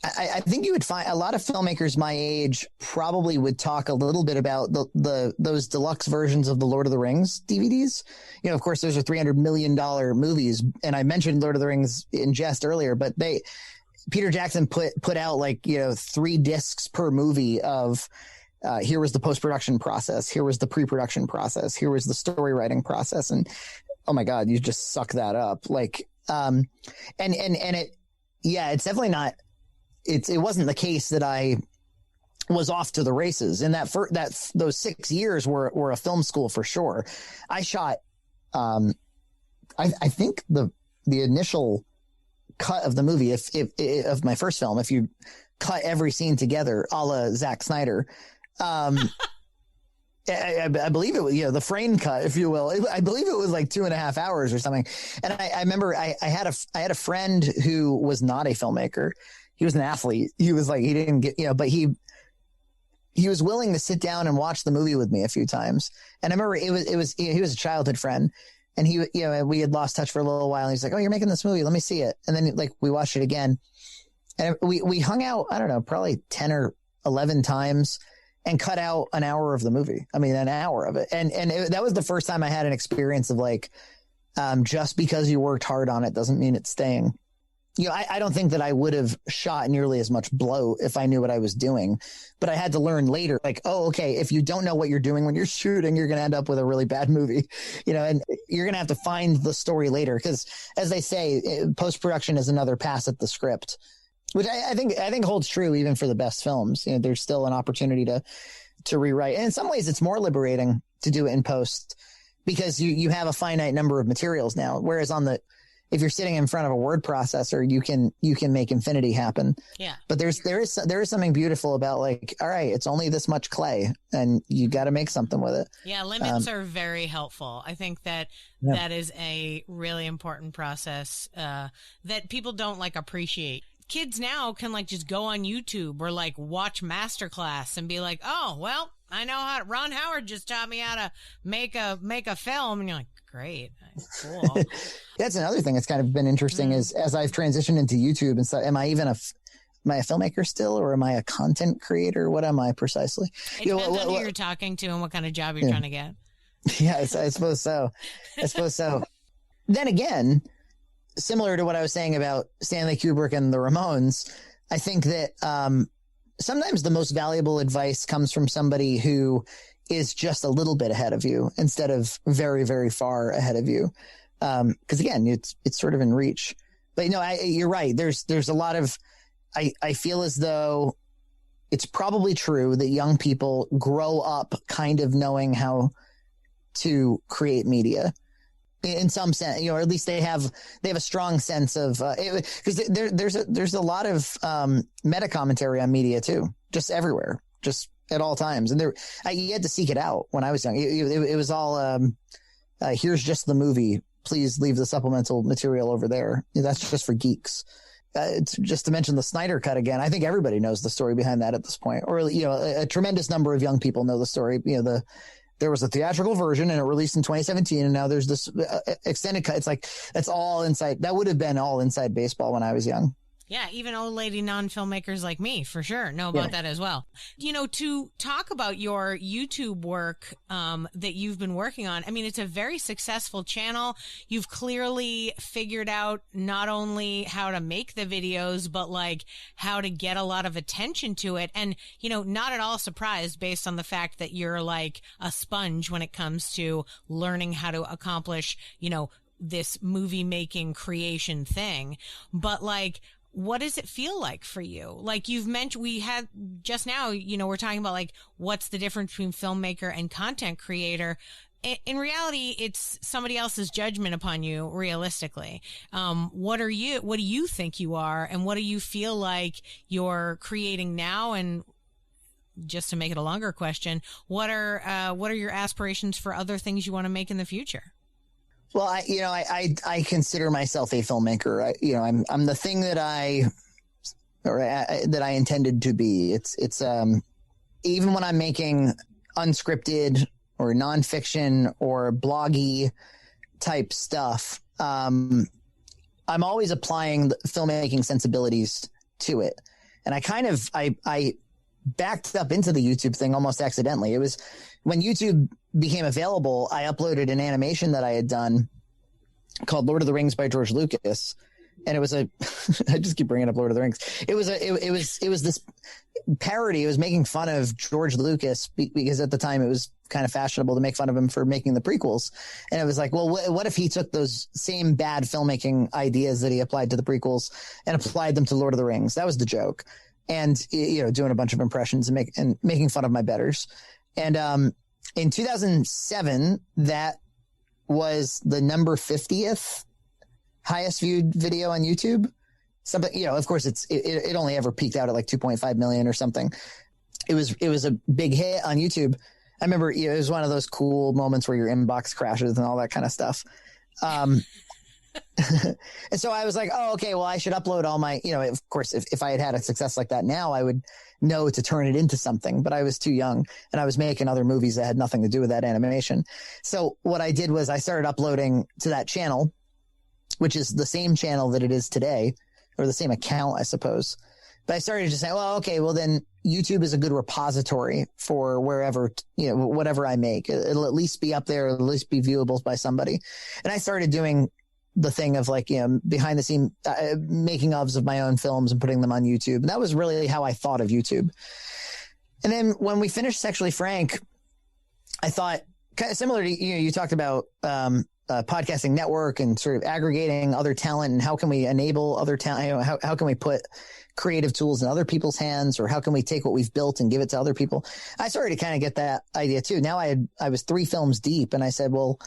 I think you would find a lot of filmmakers my age probably would talk a little bit about those deluxe versions of the Lord of the Rings DVDs. You know, of course, those are $300 million movies. And I mentioned Lord of the Rings in jest earlier, but Peter Jackson put out, like, you know, 3 discs per movie of here was the post-production process. Here was the pre-production process. Here was the story writing process. And oh my God, you just suck that up. Like, and it's definitely not, it wasn't the case that I was off to the races, and those 6 years were a film school for sure. I shot, I think the initial cut of the movie, if of my first film, if you cut every scene together, a la Zack Snyder, I believe it was, you know, the Frain cut, if you will. I believe it was like 2.5 hours or something. And I remember I had a friend who was not a filmmaker. He was an athlete. He was like, he didn't get, you know, but he was willing to sit down and watch the movie with me a few times. And I remember he was a childhood friend, and he, you know, we had lost touch for a little while. And he's like, "Oh, you're making this movie. Let me see it." And then, like, we watched it again, and we hung out, I don't know, probably 10 or 11 times and cut out an hour of the movie. I mean, an hour of it. And that was the first time I had an experience of, like, just because you worked hard on it doesn't mean it's staying. You know, I don't think that I would have shot nearly as much blow if I knew what I was doing, but I had to learn later, like, oh, okay, if you don't know what you're doing when you're shooting, you're going to end up with a really bad movie, you know, and you're going to have to find the story later. Because, as they say, post-production is another pass at the script, which I think holds true even for the best films. You know, there's still an opportunity to rewrite. And in some ways, it's more liberating to do it in post because you have a finite number of materials now, whereas if you're sitting in front of a word processor, you can make infinity happen. Yeah. But there is something beautiful about, like, all right, it's only this much clay and you got to make something with it. Yeah. Limits are very helpful. I think that is a really important process, that people don't, like, appreciate. Kids now can, like, just go on YouTube or, like, watch Masterclass and be like, oh, well, I know how Ron Howard just taught me how to make a film. And you're like, great. Cool. That's another thing that's kind of been interesting is, as I've transitioned into YouTube and stuff, am I a filmmaker still, or am I a content creator? What am I precisely? It depends on who you're talking to and what kind of job you're trying to get. Yeah, I suppose so. Then again, similar to what I was saying about Stanley Kubrick and the Ramones, I think that sometimes the most valuable advice comes from somebody who is just a little bit ahead of you instead of very, very far ahead of you. Because again, it's sort of in reach. But no, you're right. There's a lot of, I feel as though it's probably true that young people grow up kind of knowing how to create media in some sense, you know, or at least they have a strong sense of, because there's a lot of meta commentary on media too, just everywhere, just at all times. And you had to seek it out when I was young. It was all, here's just the movie. Please leave the supplemental material over there. That's just for geeks. Just to mention the Snyder Cut again, I think everybody knows the story behind that at this point, or, you know, a tremendous number of young people know the story. You know, there was a theatrical version and it released in 2017, and now there's this extended cut. It's like, that's all inside. That would have been all inside baseball when I was young. Yeah, even old lady non-filmmakers like me, for sure, know about that as well. You know, to talk about your YouTube work that you've been working on, I mean, it's a very successful channel. You've clearly figured out not only how to make the videos, but, like, how to get a lot of attention to it. And, you know, not at all surprised based on the fact that you're, like, a sponge when it comes to learning how to accomplish, you know, this movie making creation thing. But, like, what does it feel like for you? Like you've mentioned, we had just now, you know, we're talking about, like, what's the difference between filmmaker and content creator. in reality, it's somebody else's judgment upon you. Realistically, what do you think you are, and what do you feel like you're creating now? And just to make it a longer question, what are your aspirations for other things you want to make in the future? Well, I consider myself a filmmaker. I'm the thing that I intended to be. It's even when I'm making unscripted or nonfiction or bloggy type stuff, I'm always applying the filmmaking sensibilities to it. And I backed up into the YouTube thing almost accidentally. It was when YouTube became available, I uploaded an animation that I had done called Lord of the Rings by George Lucas. And it was I just keep bringing up Lord of the Rings. It was this parody. It was making fun of George Lucas because at the time it was kind of fashionable to make fun of him for making the prequels. And it was like, well, what if he took those same bad filmmaking ideas that he applied to the prequels and applied them to Lord of the Rings? That was the joke. And, doing a bunch of impressions and making fun of my betters. And, in 2007, that was the number 50th highest viewed video on YouTube. Something, of course it only ever peaked out at like 2.5 million or something. It was a big hit on YouTube. I remember it was one of those cool moments where your inbox crashes and all that kind of stuff. And so I was like, oh, okay, well, I should upload all my, of course, if I had a success like that now, I would know to turn it into something, but I was too young and I was making other movies that had nothing to do with that animation. So what I did was I started uploading to that channel, which is the same channel that it is today, or the same account, I suppose. But I started to say, well, okay, well then YouTube is a good repository for wherever, whatever I make. It'll at least be up there, at least be viewable by somebody. And I started doing the thing of like, behind the scene making ofs of my own films and putting them on YouTube. And that was really how I thought of YouTube. And then when we finished Sexually Frank, I thought kind of similar to, you talked about, podcasting network and sort of aggregating other talent and how can we enable other talent? How can we put creative tools in other people's hands, or how can we take what we've built and give it to other people? I started to kind of get that idea too. Now I was 3 films deep and I said, well,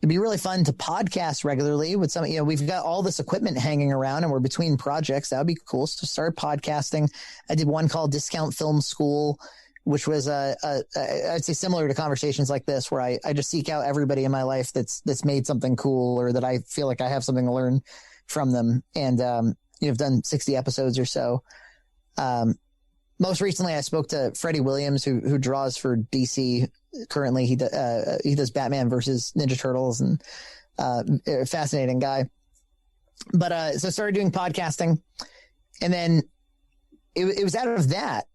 it'd be really fun to podcast regularly with some, we've got all this equipment hanging around and we're between projects. That would be cool. So start podcasting. I did one called Discount Film School, which was I'd say similar to conversations like this, where I just seek out everybody in my life that's made something cool, or that I feel like I have something to learn from them. And, I've done 60 episodes or so. Most recently I spoke to Freddie Williams, who draws for DC. Currently he does Batman versus Ninja Turtles, and a fascinating guy. But so I started doing podcasting, and then it was out of that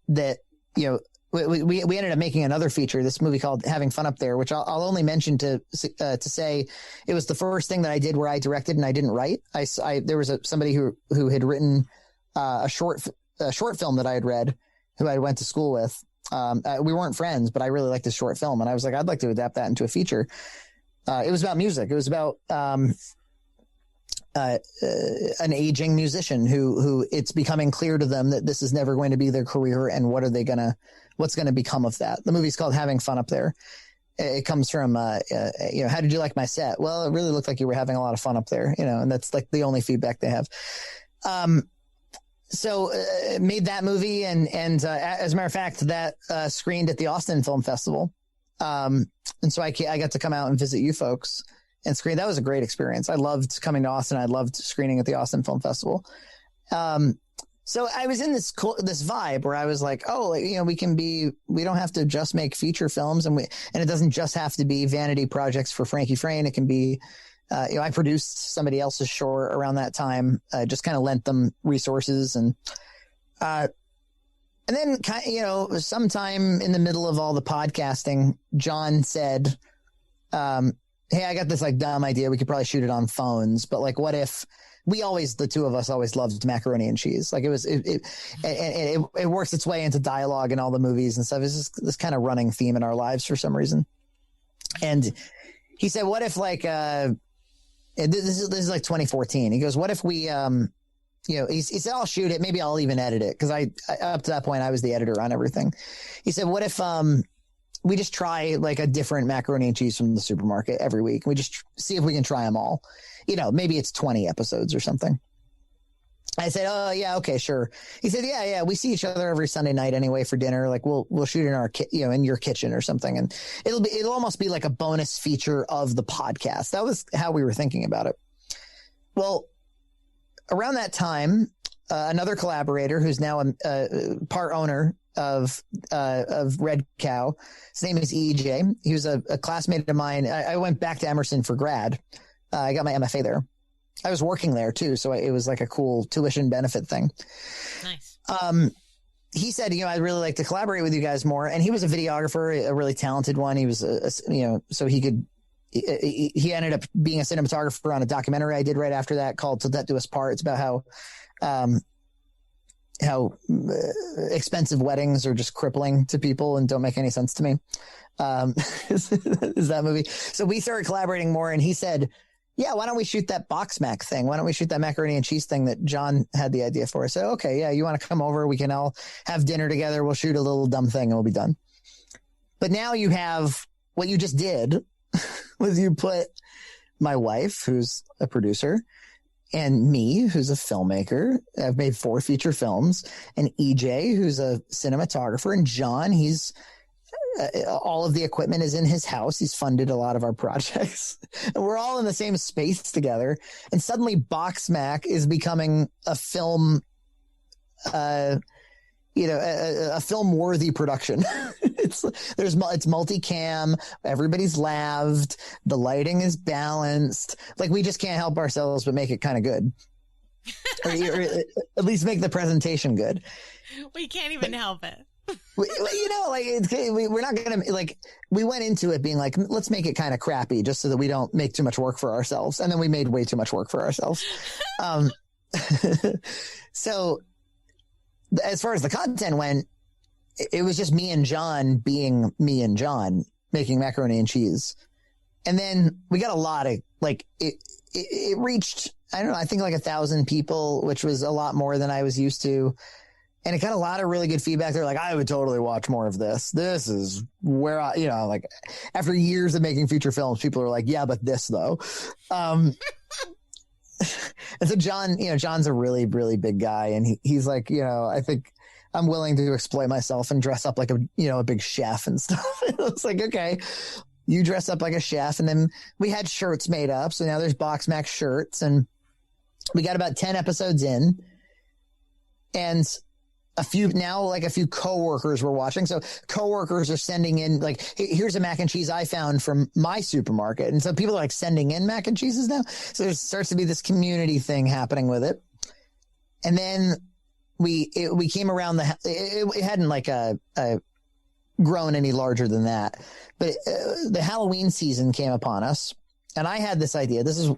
we ended up making another feature, this movie called Having Fun Up There, which I'll only mention to say it was the first thing that I did where I directed and I didn't write. There was somebody who had written a short film that I had read, who I went to school with. We weren't friends, but I really liked this short film, and I was like, I'd like to adapt that into a feature. It was about music. It was about an aging musician who it's becoming clear to them that this is never going to be their career, and what's going to become of that. The movie's called Having Fun Up There. It comes from, how did you like my set? Well, it really looked like you were having a lot of fun up there, and that's like the only feedback they have. So made that movie, and as a matter of fact, that screened at the Austin Film Festival. And so I got to come out and visit you folks and screen. That was a great experience. I loved coming to Austin. I loved screening at the Austin Film Festival. So I was in this vibe where I was like, oh, we don't have to just make feature films, and it doesn't just have to be vanity projects for Frankie Frain. It can be, I produced somebody else's short around that time. Just kind of lent them resources, and then sometime in the middle of all the podcasting, John said, hey, I got this like dumb idea. We could probably shoot it on phones, but like, what if the two of us always loved macaroni and cheese. Like it works its way into dialogue in all the movies and stuff. It's just this kind of running theme in our lives for some reason. And he said, what if like, this is like 2014. He goes, what if we, he said, I'll shoot it. Maybe I'll even edit it. Cause I up to that point, I was the editor on everything. He said, what if we just try like a different macaroni and cheese from the supermarket every week. We just see if we can try them all. Maybe it's 20 episodes or something. I said, oh yeah, okay, sure. He said, yeah, we see each other every Sunday night anyway for dinner. Like we'll shoot in our in your kitchen or something, and it'll almost be like a bonus feature of the podcast. That was how we were thinking about it. Well, around that time, another collaborator who's now a part owner of Red Cow, his name is EJ. He was a classmate of mine. I went back to Emerson for grad. I got my MFA there. I was working there too, so it was like a cool tuition benefit thing. Nice. He said, I'd really like to collaborate with you guys more. And he was a videographer, a really talented one. He was, so he ended up being a cinematographer on a documentary I did right after that called Till Death Do Us Part. It's about how expensive weddings are just crippling to people and don't make any sense to me. Is that movie? So we started collaborating more, and he said, yeah, why don't we shoot that Box Mac thing? Why don't we shoot that macaroni and cheese thing that John had the idea for? I said, okay, yeah, you want to come over? We can all have dinner together. We'll shoot a little dumb thing and we'll be done. But now you have what you just did was you put my wife, who's a producer, and me, who's a filmmaker. I've made 4 feature films, and EJ, who's a cinematographer, and John, he's all of the equipment is in his house. He's funded a lot of our projects, and we're all in the same space together. And suddenly Box Mac is becoming a film, a film worthy production. It's multicam. Everybody's laved. The lighting is balanced. Like, we just can't help ourselves but make it kind of good, or at least make the presentation good. We can't even help it. We're not going to, like, we went into it being like, let's make it kind of crappy just so that we don't make too much work for ourselves. And then we made way too much work for ourselves. So as far as the content went, it was just me and John being me and John making macaroni and cheese. And then we got a lot of, like, it reached, I don't know, I think like 1,000 people, which was a lot more than I was used to. And it got a lot of really good feedback. They're like, I would totally watch more of this. This is where like after years of making feature films, people are like, yeah, but this though. And so John, John's a really, really big guy. And he's like, I think I'm willing to exploit myself and dress up like a big chef and stuff. And I was like, okay, you dress up like a chef. And then we had shirts made up. So now there's Box Mac shirts, and we got about 10 episodes in, and a few coworkers were watching. So coworkers are sending in, like, hey, here's a mac and cheese I found from my supermarket. And so people are like sending in mac and cheeses now. So there starts to be this community thing happening with it. And then we came around it hadn't like grown any larger than that, but the Halloween season came upon us, and I had this idea. This is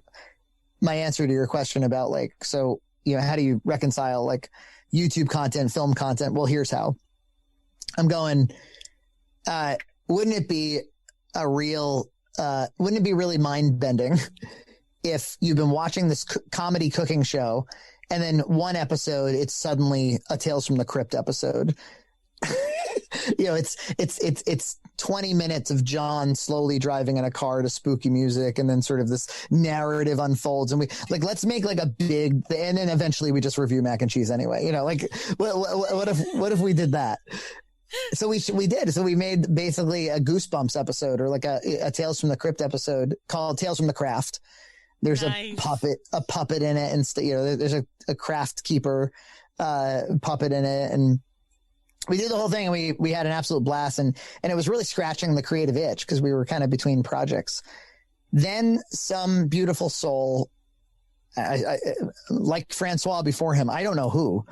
my answer to your question about, like, so, how do you reconcile like YouTube content, film content? Well, here's how. I'm going, wouldn't it be really mind bending if you've been watching this comedy cooking show, and then one episode, it's suddenly a Tales from the Crypt episode. It's 20 minutes of John slowly driving in a car to spooky music, and then sort of this narrative unfolds, and we like, let's make like a big, and then eventually we just review mac and cheese anyway. Like, what if we did that? So we did. So we made basically a Goosebumps episode, or like a Tales from the Crypt episode called Tales from the Craft. There's nice. a puppet in it, and there's a craft keeper puppet in it, and we did the whole thing, and we had an absolute blast, and it was really scratching the creative itch because we were kind of between projects. Then some beautiful soul, like François before him, I don't know who.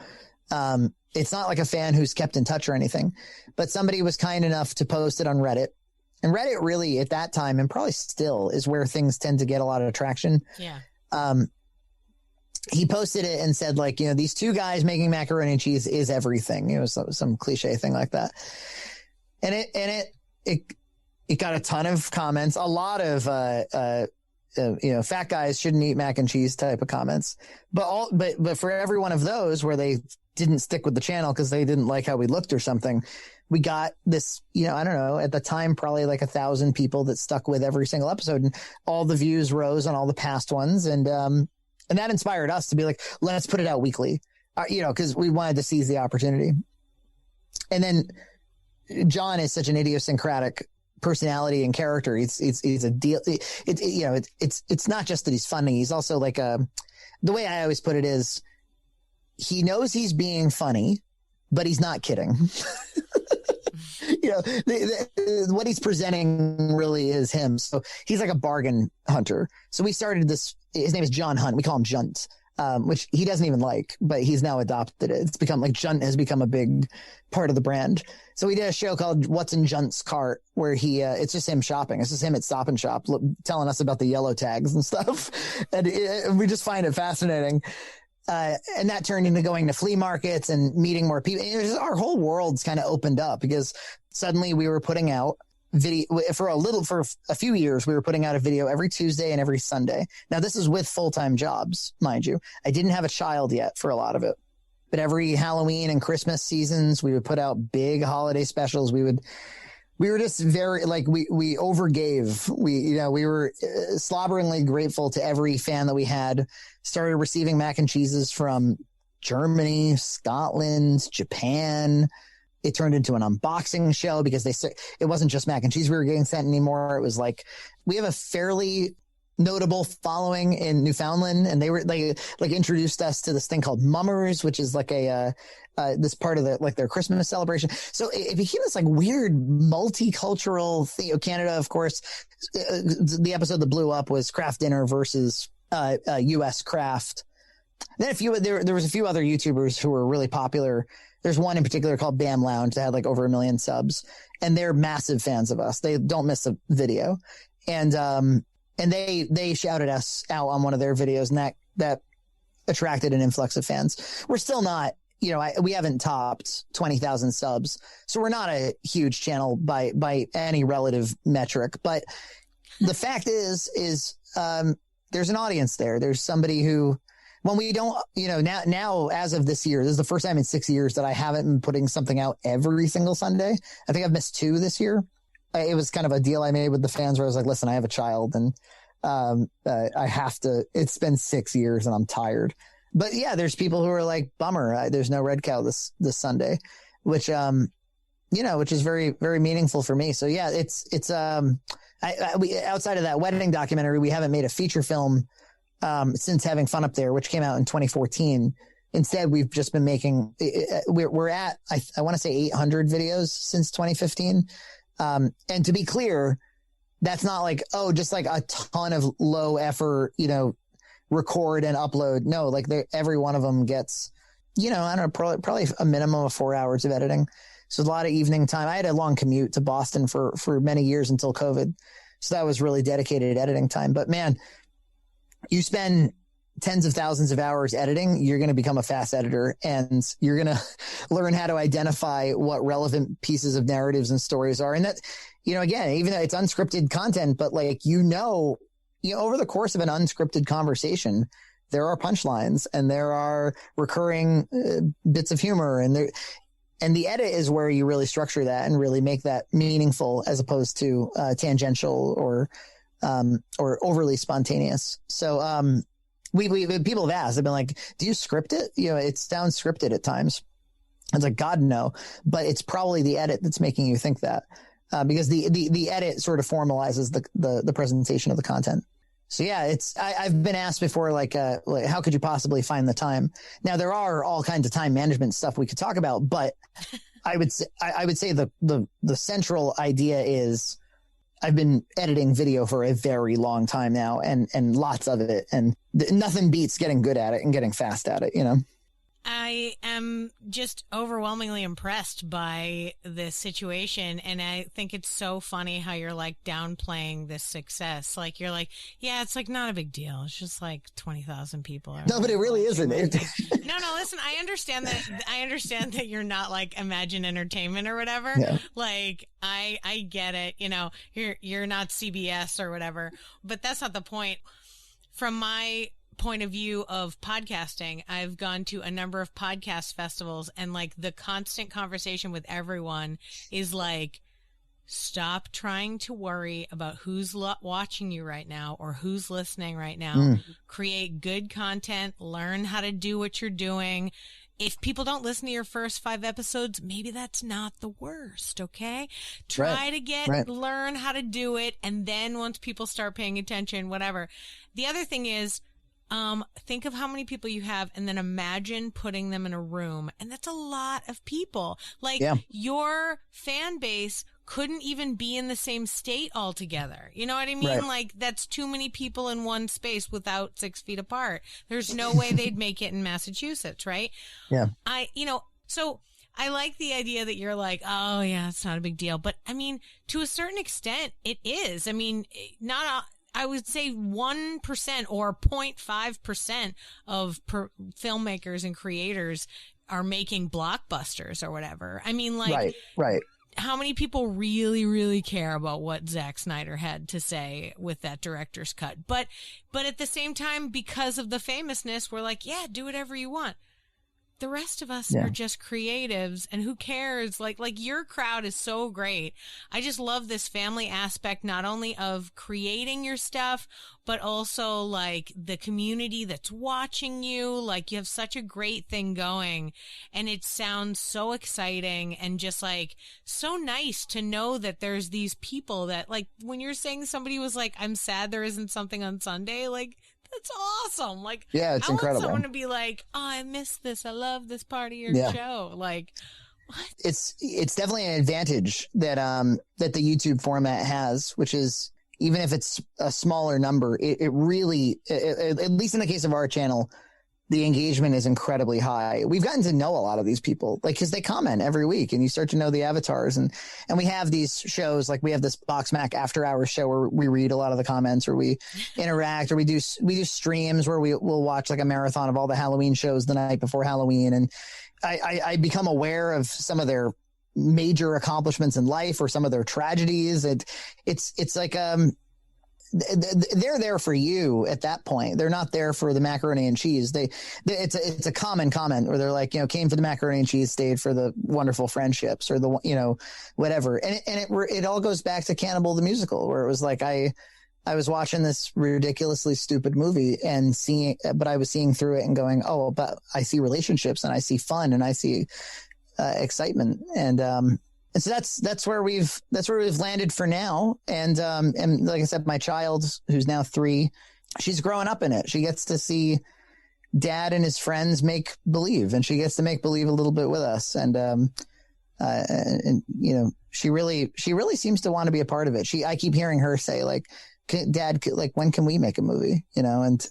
It's not like a fan who's kept in touch or anything, but somebody was kind enough to post it on Reddit. And Reddit really, at that time, and probably still, is where things tend to get a lot of traction. Yeah. He posted it and said, like, these two guys making macaroni and cheese is everything. It was some cliche thing like that. And it got a ton of comments, a lot of, fat guys shouldn't eat mac and cheese type of comments. But for every one of those where they didn't stick with the channel because they didn't like how we looked or something, we got this, I don't know, at the time, probably like 1,000 people that stuck with every single episode, and all the views rose on all the past ones. And that inspired us to be like, let's put it out weekly, because we wanted to seize the opportunity. And then John is such an idiosyncratic personality and character. He's a deal. It's not just that he's funny. He's also like the way I always put it is, he knows he's being funny, but he's not kidding. What he's presenting really is him. So he's like a bargain hunter. So we started this. His name is John Hunt. We call him Junt, which he doesn't even like, but he's now adopted it. It's become like Junt has become a big part of the brand. So we did a show called What's in Junt's Cart, where it's just him shopping. It's just him at Stop and Shop telling us about the yellow tags and stuff. And we just find it fascinating. And that turned into going to flea markets and meeting more people. Our whole world's kind of opened up because suddenly we were putting out video for a few years. We were putting out a video every Tuesday and every Sunday. Now this is with full-time jobs, mind you. I didn't have a child yet for a lot of it, but every Halloween and Christmas seasons, we would put out big holiday specials. We were just very we overgave. We were slobberingly grateful to every fan that we had. Started receiving mac and cheeses from Germany, Scotland, Japan. It turned into an unboxing show because it wasn't just mac and cheese we were getting sent anymore. It was like, we have a fairly notable following in Newfoundland, and they were like introduced us to this thing called Mummers, which is like this part of their Christmas celebration. So it became this like weird multicultural thing. Canada, of course, the episode that blew up was Craft Dinner versus U.S. Craft. Then there was a few other YouTubers who were really popular. There's one in particular called Bam Lounge that had like over 1 million subs, and they're massive fans of us. They don't miss a video. And they shouted us out on one of their videos, and that attracted an influx of fans. We're still not, we haven't topped 20,000 subs, so we're not a huge channel by any relative metric. But the fact is there's an audience there. There's somebody who, when we don't, now as of this year, this is the first time in 6 years that I haven't been putting something out every single Sunday. I think I've missed 2 this year. It was kind of a deal I made with the fans where I was like, listen, I have a child and I have to, it's been 6 years and I'm tired. But yeah, there's people who are like, bummer, there's no Red Cow this Sunday, which is very, very meaningful for me. So yeah, we outside of that wedding documentary, we haven't made a feature film since Having Fun Up There, which came out in 2014. Instead, we've just been making, we're at, I want to say 800 videos since 2015. And to be clear, that's not like, just like a ton of low effort, record and upload. No, like every one of them gets, I don't know, probably a minimum of 4 hours of editing. So a lot of evening time. I had a long commute to Boston for many years until COVID. So that was really dedicated editing time. But man, you spend tens of thousands of hours editing, you're going to become a fast editor, and you're going to learn how to identify what relevant pieces of narratives and stories are. And that, again, even though it's unscripted content, but like, over the course of an unscripted conversation, there are punchlines and there are recurring bits of humor, and the edit is where you really structure that and really make that meaningful as opposed to tangential or overly spontaneous. So, we people have asked, they've been like, do you script it? It sounds scripted at times. It's like, God, no, but it's probably the edit that's making you think that, because the edit sort of formalizes the presentation of the content. So yeah, I've been asked before, like how could you possibly find the time? Now there are all kinds of time management stuff we could talk about, but I would say the central idea is, I've been editing video for a very long time now, and lots of it, and nothing beats getting good at it and getting fast at it, I am just overwhelmingly impressed by this situation, and I think it's so funny how you're like downplaying this success. Like you're like, yeah, it's like not a big deal. It's just like 20,000 people. No, but it really isn't. No, listen, I understand that you're not like Imagine Entertainment or whatever. Yeah. Like I get it. You're not CBS or whatever, but that's not the point. From my point of view of podcasting, I've gone to a number of podcast festivals, and like the constant conversation with everyone is like, stop trying to worry about who's watching you right now or who's listening right now. Create good content, learn how to do what you're doing. If people don't listen to your first 5 episodes, maybe that's not the worst, okay? Try to learn how to do it, and then once people start paying attention, whatever. The other thing is, think of how many people you have, and then imagine putting them in a room, and that's a lot of people. Like, your fan base couldn't even be in the same state altogether. You know what I mean? Right. Like, that's too many people in one space without 6 feet apart. There's no way they'd make it in Massachusetts, right? Yeah. So I like the idea that you're like, oh yeah, it's not a big deal. But I mean, to a certain extent, it is. I mean, I would say 1% or 0.5% of filmmakers and creators are making blockbusters or whatever. I mean, like, right. How many people really, really care about what Zack Snyder had to say with that director's cut? But at the same time, because of the famousness, we're like, yeah, do whatever you want. The rest of us are just creatives, and who cares? Like your crowd is so great. I just love this family aspect, not only of creating your stuff, but also like the community that's watching you. Like, you have such a great thing going, and it sounds so exciting and just like so nice to know that there's these people that, like, when you're saying somebody was like, I'm sad there isn't something on Sunday, like, that's awesome. Like, yeah, it's incredible. I want someone to be like, oh, I missed this. I love this part of your show. Like, what? It's definitely an advantage that that the YouTube format has, which is, even if it's a smaller number, it really, at least in the case of our channel, the engagement is incredibly high. We've gotten to know a lot of these people, like, because they comment every week, and you start to know the avatars. And we have these shows, like we have this Box Mac After Hours show where we read a lot of the comments, or we interact, or we do streams where we'll watch like a marathon of all the Halloween shows the night before Halloween. And I become aware of some of their major accomplishments in life, or some of their tragedies. It's like, they're there for you at that point. They're not there for the macaroni and cheese. It's a common comment where they're like, came for the macaroni and cheese, stayed for the wonderful friendships, or the, whatever. And it all goes back to Cannibal the musical, where it was like, I was watching this ridiculously stupid movie but I was seeing through it and going, oh, but I see relationships, and I see fun, and I see excitement. And so that's where we've landed for now. And like I said, my child, who's now 3, she's growing up in it. She gets to see Dad and his friends make believe, and she gets to make believe a little bit with us. And she really seems to want to be a part of it. I keep hearing her say, like, Dad, like, when can we make a movie? And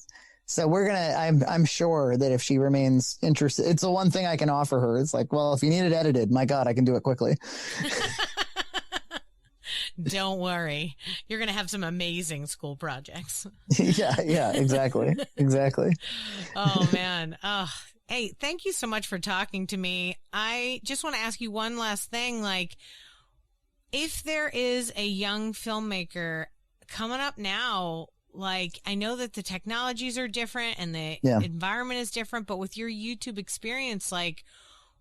so I'm sure that if she remains interested, it's the one thing I can offer her. It's like, well, if you need it edited, my God, I can do it quickly. Don't worry. You're going to have some amazing school projects. Yeah, exactly. Oh, man. Oh, hey, thank you so much for talking to me. I just want to ask you one last thing. Like, if there is a young filmmaker coming up now, like, I know that the technologies are different and the environment is different, but with your YouTube experience, like,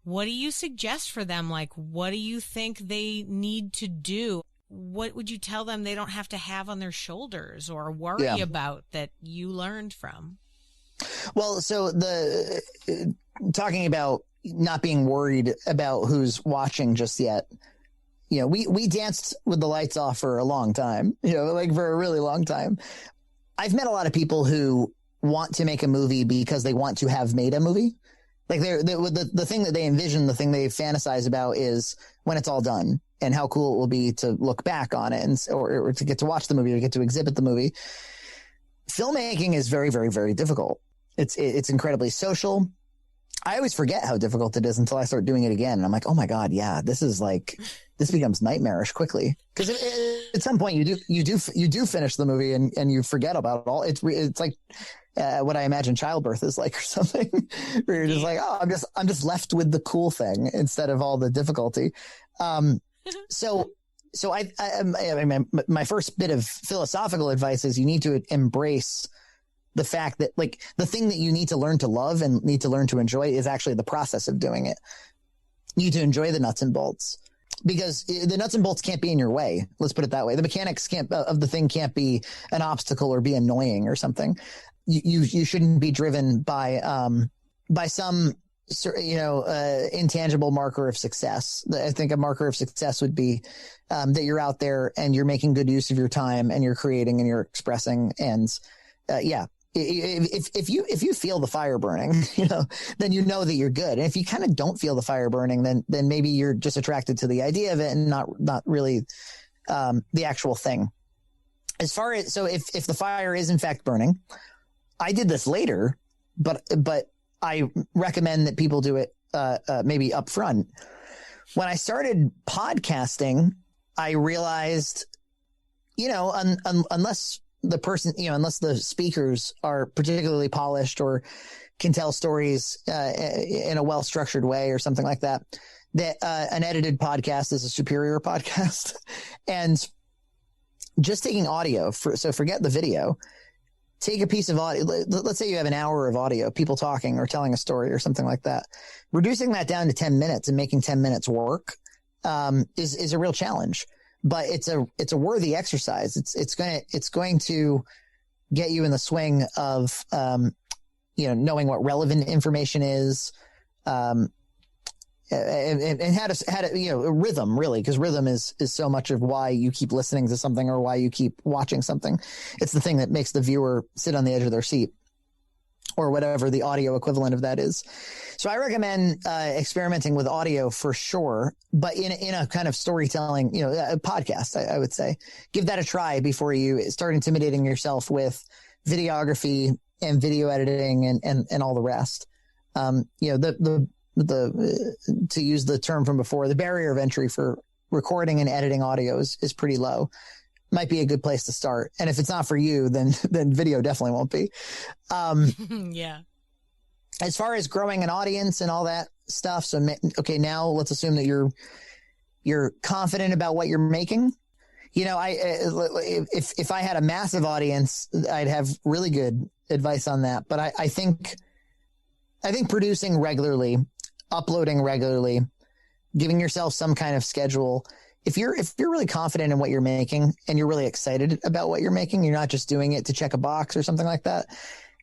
what do you suggest for them? Like, what do you think they need to do? What would you tell them they don't have to have on their shoulders or worry about that you learned from? Well, so talking about not being worried about who's watching just yet, we danced with the lights off for a long time, like for a really long time. I've met a lot of people who want to make a movie because they want to have made a movie. Like, the thing that they envision, the thing they fantasize about is when it's all done, and how cool it will be to look back on it, or to get to watch the movie, or get to exhibit the movie. Filmmaking is very, very, very difficult. It's incredibly social. I always forget how difficult it is until I start doing it again. And I'm like, oh my God, yeah, this becomes nightmarish quickly. Because at some point you do finish the movie and you forget about it all. It's like what I imagine childbirth is like, or something, where you're just like, oh, I'm just left with the cool thing instead of all the difficulty. So my first bit of philosophical advice is you need to embrace the fact that like the thing that you need to learn to love and need to learn to enjoy is actually the process of doing it. You need to enjoy the nuts and bolts, because the nuts and bolts can't be in your way. Let's put it that way. The mechanics of the thing can't be an obstacle or be annoying or something. You shouldn't be driven by some, intangible marker of success. I think a marker of success would be that you're out there and you're making good use of your time and you're creating and you're expressing. And if you feel the fire burning, then you know that you're good. And if you kind of don't feel the fire burning, then maybe you're just attracted to the idea of it and not really the actual thing. If the fire is in fact burning, I did this later, but I recommend that people do it maybe up front. When I started podcasting, I realized, unless the speakers are particularly polished or can tell stories in a well-structured way or something like that, that an edited podcast is a superior podcast. And just taking audio, so forget the video, take a piece of audio. Let's say you have an hour of audio, people talking or telling a story or something like that. Reducing that down to 10 minutes and making 10 minutes work is a real challenge. But it's a worthy exercise. It's going to get you in the swing of knowing what relevant information is, and how to rhythm, really, because rhythm is so much of why you keep listening to something or why you keep watching something. It's the thing that makes the viewer sit on the edge of their seat, or whatever the audio equivalent of that is. So I recommend experimenting with audio for sure, but in a kind of storytelling, a podcast, I would say. Give that a try before you start intimidating yourself with videography and video editing and all the rest. To use the term from before, the barrier of entry for recording and editing audio is pretty low. Might be a good place to start. And if it's not for you, then video definitely won't be. Yeah. As far as growing an audience and all that stuff. So, okay, now let's assume that you're confident about what you're making. If I had a massive audience, I'd have really good advice on that. But I think producing regularly, uploading regularly, giving yourself some kind of schedule. If you're really confident in what you're making and you're really excited about what you're making, you're not just doing it to check a box or something like that.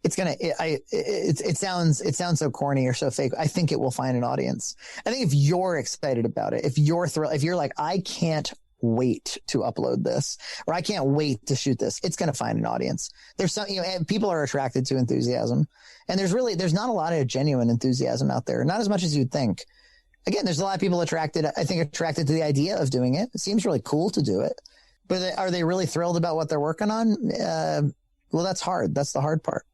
It sounds so corny or so fake. I think it will find an audience. I think if you're excited about it, if you're thrilled, if you're like, I can't wait to upload this, or I can't wait to shoot this, it's going to find an audience. There's some, people are attracted to enthusiasm, and there's not a lot of genuine enthusiasm out there. Not as much as you'd think. Again, there's a lot of people attracted to the idea of doing it. It seems really cool to do it, but are they really thrilled about what they're working on? Well, that's hard. That's the hard part.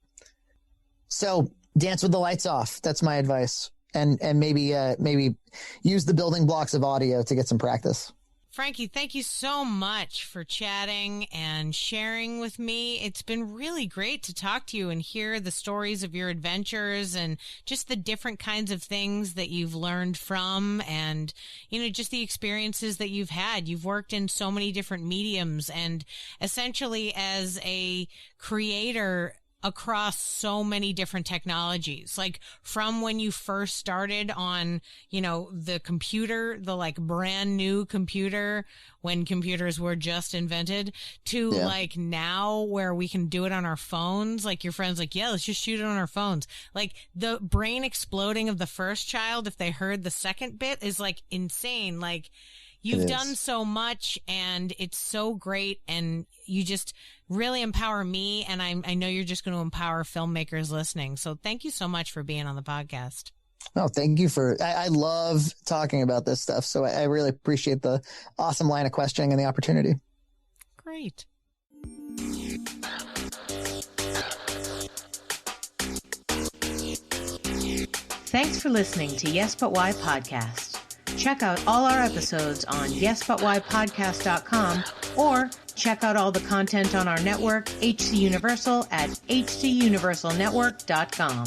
So dance with the lights off. That's my advice. And maybe use the building blocks of audio to get some practice. Frankie, thank you so much for chatting and sharing with me. It's been really great to talk to you and hear the stories of your adventures and just the different kinds of things that you've learned from, and, just the experiences that you've had. You've worked in so many different mediums, and essentially as a creator across so many different technologies, like from when you first started on, the computer, the like brand new computer when computers were just invented, to like now where we can do it on our phones. Like your friend's like, yeah, let's just shoot it on our phones. Like the brain exploding of the first child if they heard the second bit is like insane. Like you've done so much, and it's so great, and you just really empower me, and I know you're just going to empower filmmakers listening. So thank you so much for being on the podcast. Oh, thank you I love talking about this stuff. So I really appreciate the awesome line of questioning and the opportunity. Great. Thanks for listening to Yes But Why Podcast. Check out all our episodes on yesbutwhypodcast.com, or check out all the content on our network, HC Universal, at hcuniversalnetwork.com.